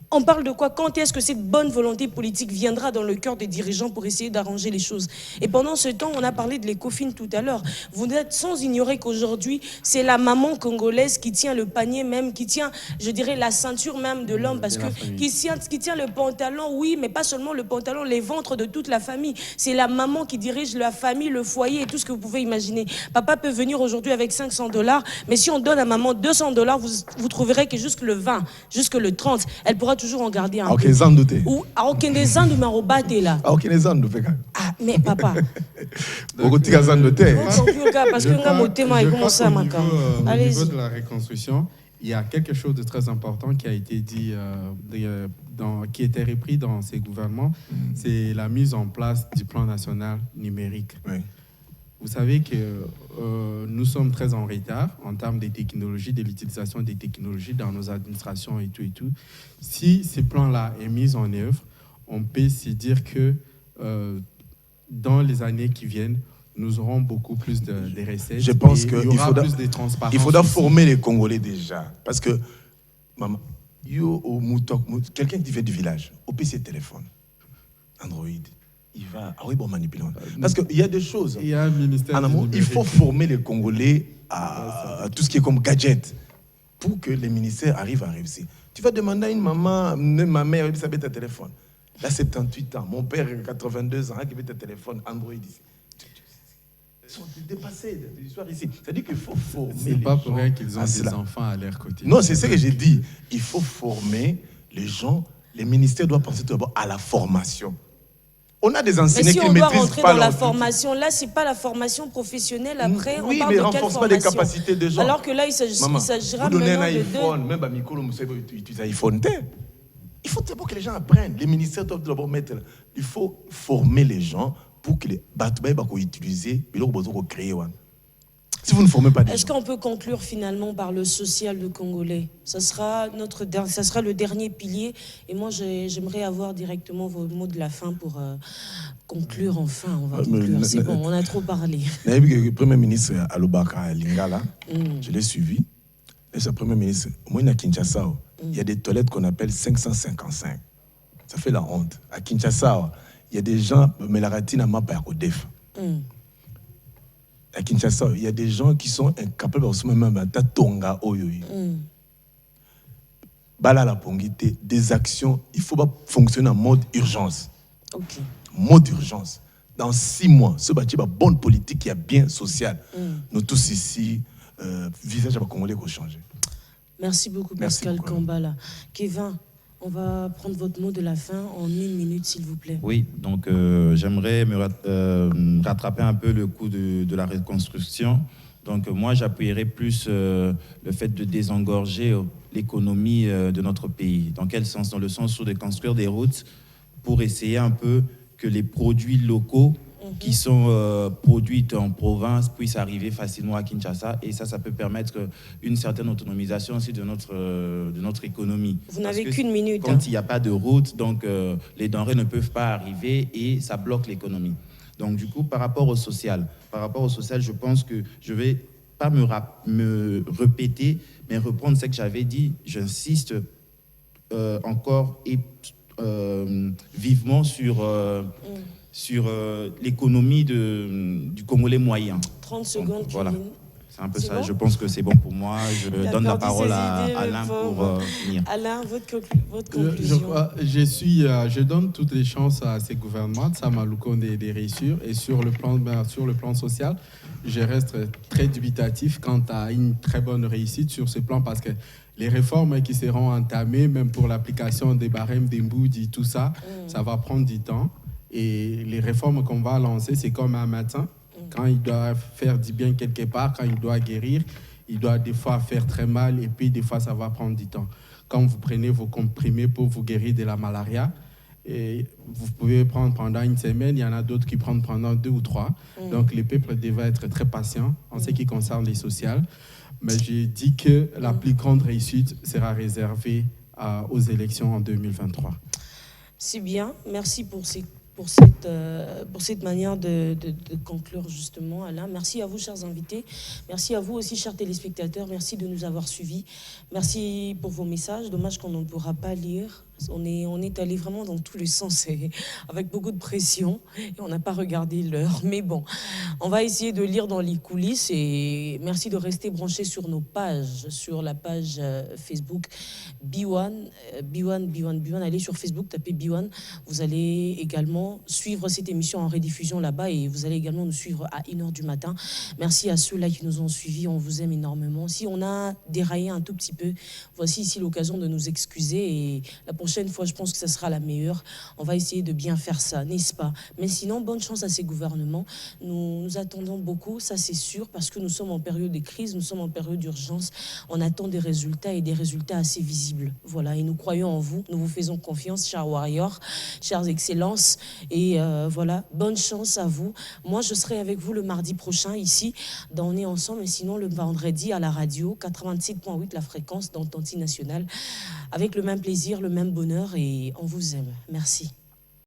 On parle de quoi? Quand est-ce que cette bonne volonté politique viendra dans le cœur des dirigeants pour essayer d'arranger les choses? Et pendant ce temps, on a parlé de l'écofine tout à l'heure. Vous n'êtes sans ignorer qu'aujourd'hui, c'est la maman congolaise qui tient le panier même, qui tient, je dirais, la ceinture même de l'homme, parce que qui tient le pantalon, oui, mais pas seulement le pantalon, les ventres de toute la famille. C'est la maman qui dirige la famille, le foyer et tout ce que vous pouvez imaginer. Papa peut venir aujourd'hui avec $500, mais si on donne à maman $200, vous trouverez que jusque le 20, jusque le 30, elle pourra toujours en garder un peu. Ou aucun des ans de m'arrobater là. Ah, mais papa. Au niveau Allez-y. de la reconstruction, il y a quelque chose de très important qui a été dit, qui était repris dans ces gouvernements, c'est la mise en place du plan national numérique. Vous savez que nous sommes très en retard en termes de technologies, de l'utilisation des technologies dans nos administrations et tout et tout. Si ce plan-là est mis en œuvre, on peut se dire que dans les années qui viennent, nous aurons beaucoup plus de recettes. Je pense qu'il faudra plus de transparence. Il faudra former les Congolais déjà. Parce que, quelqu'un qui vient du village, au PC téléphone, Android, il va... Ah oui, bon, manipuler. Parce qu'il y a des choses. Il y a un ministère En amont, il faut former les Congolais à tout ce qui est comme gadget pour que les ministères arrivent à réussir. Tu vas demander à une maman, même ma mère, elle dit, ça met un téléphone. Là, 78 ans, mon père, 82 ans, qui met un téléphone Android ici. Ils sont dépassés de l'histoire ici. C'est-à-dire qu'il faut former les gens. C'est pas pour rien qu'ils ont à des cela. enfants à leur côté. Non, c'est ce que j'ai dit. Il faut former les gens. Les ministères doivent penser tout d'abord à la formation. On a des Mais enseignants si qui on ne doit maîtrisent rentrer pas dans la leur formation, là, c'est pas la formation professionnelle. Après, oui, on parle mais de quelle renforcement des formation? capacités des gens. Alors que là, il Maman, s'agira vous donnez un maintenant de iPhone, même à Mikolo, vous savez utiliser iPhone. Il faut d'abord que les gens apprennent. Les ministères doivent d'abord mettre... Il faut former les gens pour que les batoubaïs soient utilisés, et là, ils créer. Si vous ne formez pas les Est-ce gens... qu'on peut conclure finalement par le social de Congolais? Ça sera le dernier pilier. Et moi, j'aimerais avoir directement vos mots de la fin pour conclure enfin. On va conclure. C'est bon, on a trop parlé. Le Premier ministre Alobaka Lingala, je l'ai suivi. Et ce Premier ministre, moi, à Kinshasa, il y a des toilettes qu'on appelle 555. Ça fait la honte. À Kinshasa, il y a des gens, mais la ratine à mapa au def. À Kinshasa, il y a des gens qui sont incapables de même à Tonga Oyoyi. Bala la pongité, des actions, il faut pas fonctionner en mode urgence. Ok. Mode urgence. Dans 6 mois, ce bâti va bonne politique, il y a bien social. Nous tous ici, visage à Congolais qui changer. Merci beaucoup, Merci Pascal beaucoup. Kambala. Kevin, on va prendre votre mot de la fin en 1 minute, s'il vous plaît. Oui, donc j'aimerais me rattraper un peu le coup de la reconstruction. Donc moi, j'appuierais plus le fait de désengorger l'économie de notre pays. Dans quel sens? Dans le sens où de construire des routes pour essayer un peu que les produits locaux qui sont produits en province puissent arriver facilement à Kinshasa. Et ça peut permettre une certaine autonomisation aussi de notre économie. Vous n'avez Parce que qu'une minute. Quand il n'y a pas de route, donc les denrées ne peuvent pas arriver et ça bloque l'économie. Donc du coup, par rapport au social, je pense que je ne vais pas me répéter, mais reprendre ce que j'avais dit. J'insiste encore et vivement sur l'économie du Congolais moyen. 30 secondes, Donc, voilà. Kevin. C'est un peu C'est ça. bon? Je pense que c'est bon pour moi. Je Il a donne la perdu parole ses à idées, le Alain pauvre. pour finir. Alain, votre conclusion. Je donne toutes les chances à ces gouvernements, Sama Lukonde, de réussir. Et sur le plan social, je reste très dubitatif quant à une très bonne réussite sur ce plan parce que les réformes qui seront entamées, même pour l'application des barèmes, des Mboudi, tout ça, ça va prendre du temps. Et les réformes qu'on va lancer, c'est comme un médecin. Quand il doit faire du bien quelque part, quand il doit guérir, il doit des fois faire très mal et puis des fois ça va prendre du temps. Quand vous prenez vos comprimés pour vous guérir de la malaria, et vous pouvez prendre pendant 1 semaine, il y en a d'autres qui prennent pendant 2 ou 3. Donc les peuples devraient être très patients en ce qui concerne les sociales. Mais j'ai dit que la plus grande réussite sera réservée aux élections en 2023. C'est bien. Merci pour cette manière de conclure justement, Alain. Merci à vous, chers invités. Merci à vous aussi, chers téléspectateurs. Merci de nous avoir suivis. Merci pour vos messages. Dommage qu'on ne pourra pas lire. On est allé vraiment dans tous les sens et avec beaucoup de pression et on n'a pas regardé l'heure. Mais bon, on va essayer de lire dans les coulisses et merci de rester branchés sur nos pages, sur la page Facebook B1. Allez sur Facebook, tapez B1. Vous allez également suivre cette émission en rediffusion là-bas et vous allez également nous suivre à 1h du matin. Merci à ceux-là qui nous ont suivis. On vous aime énormément. Si on a déraillé un tout petit peu, voici ici l'occasion de nous excuser et la prochaine fois, je pense que ce sera la meilleure. On va essayer de bien faire ça, n'est-ce pas? Mais sinon, bonne chance à ces gouvernements. Nous attendons beaucoup, ça c'est sûr, parce que nous sommes en période de crise, nous sommes en période d'urgence. On attend des résultats et des résultats assez visibles. Voilà, et nous croyons en vous, nous vous faisons confiance, chers warriors, chères excellences. Et voilà, bonne chance à vous. Moi, je serai avec vous le mardi prochain ici, dans On est ensemble, et sinon le vendredi à la radio, 87.8, la fréquence dans Tanti National, avec le même plaisir, le même bonheur et on vous aime. Merci.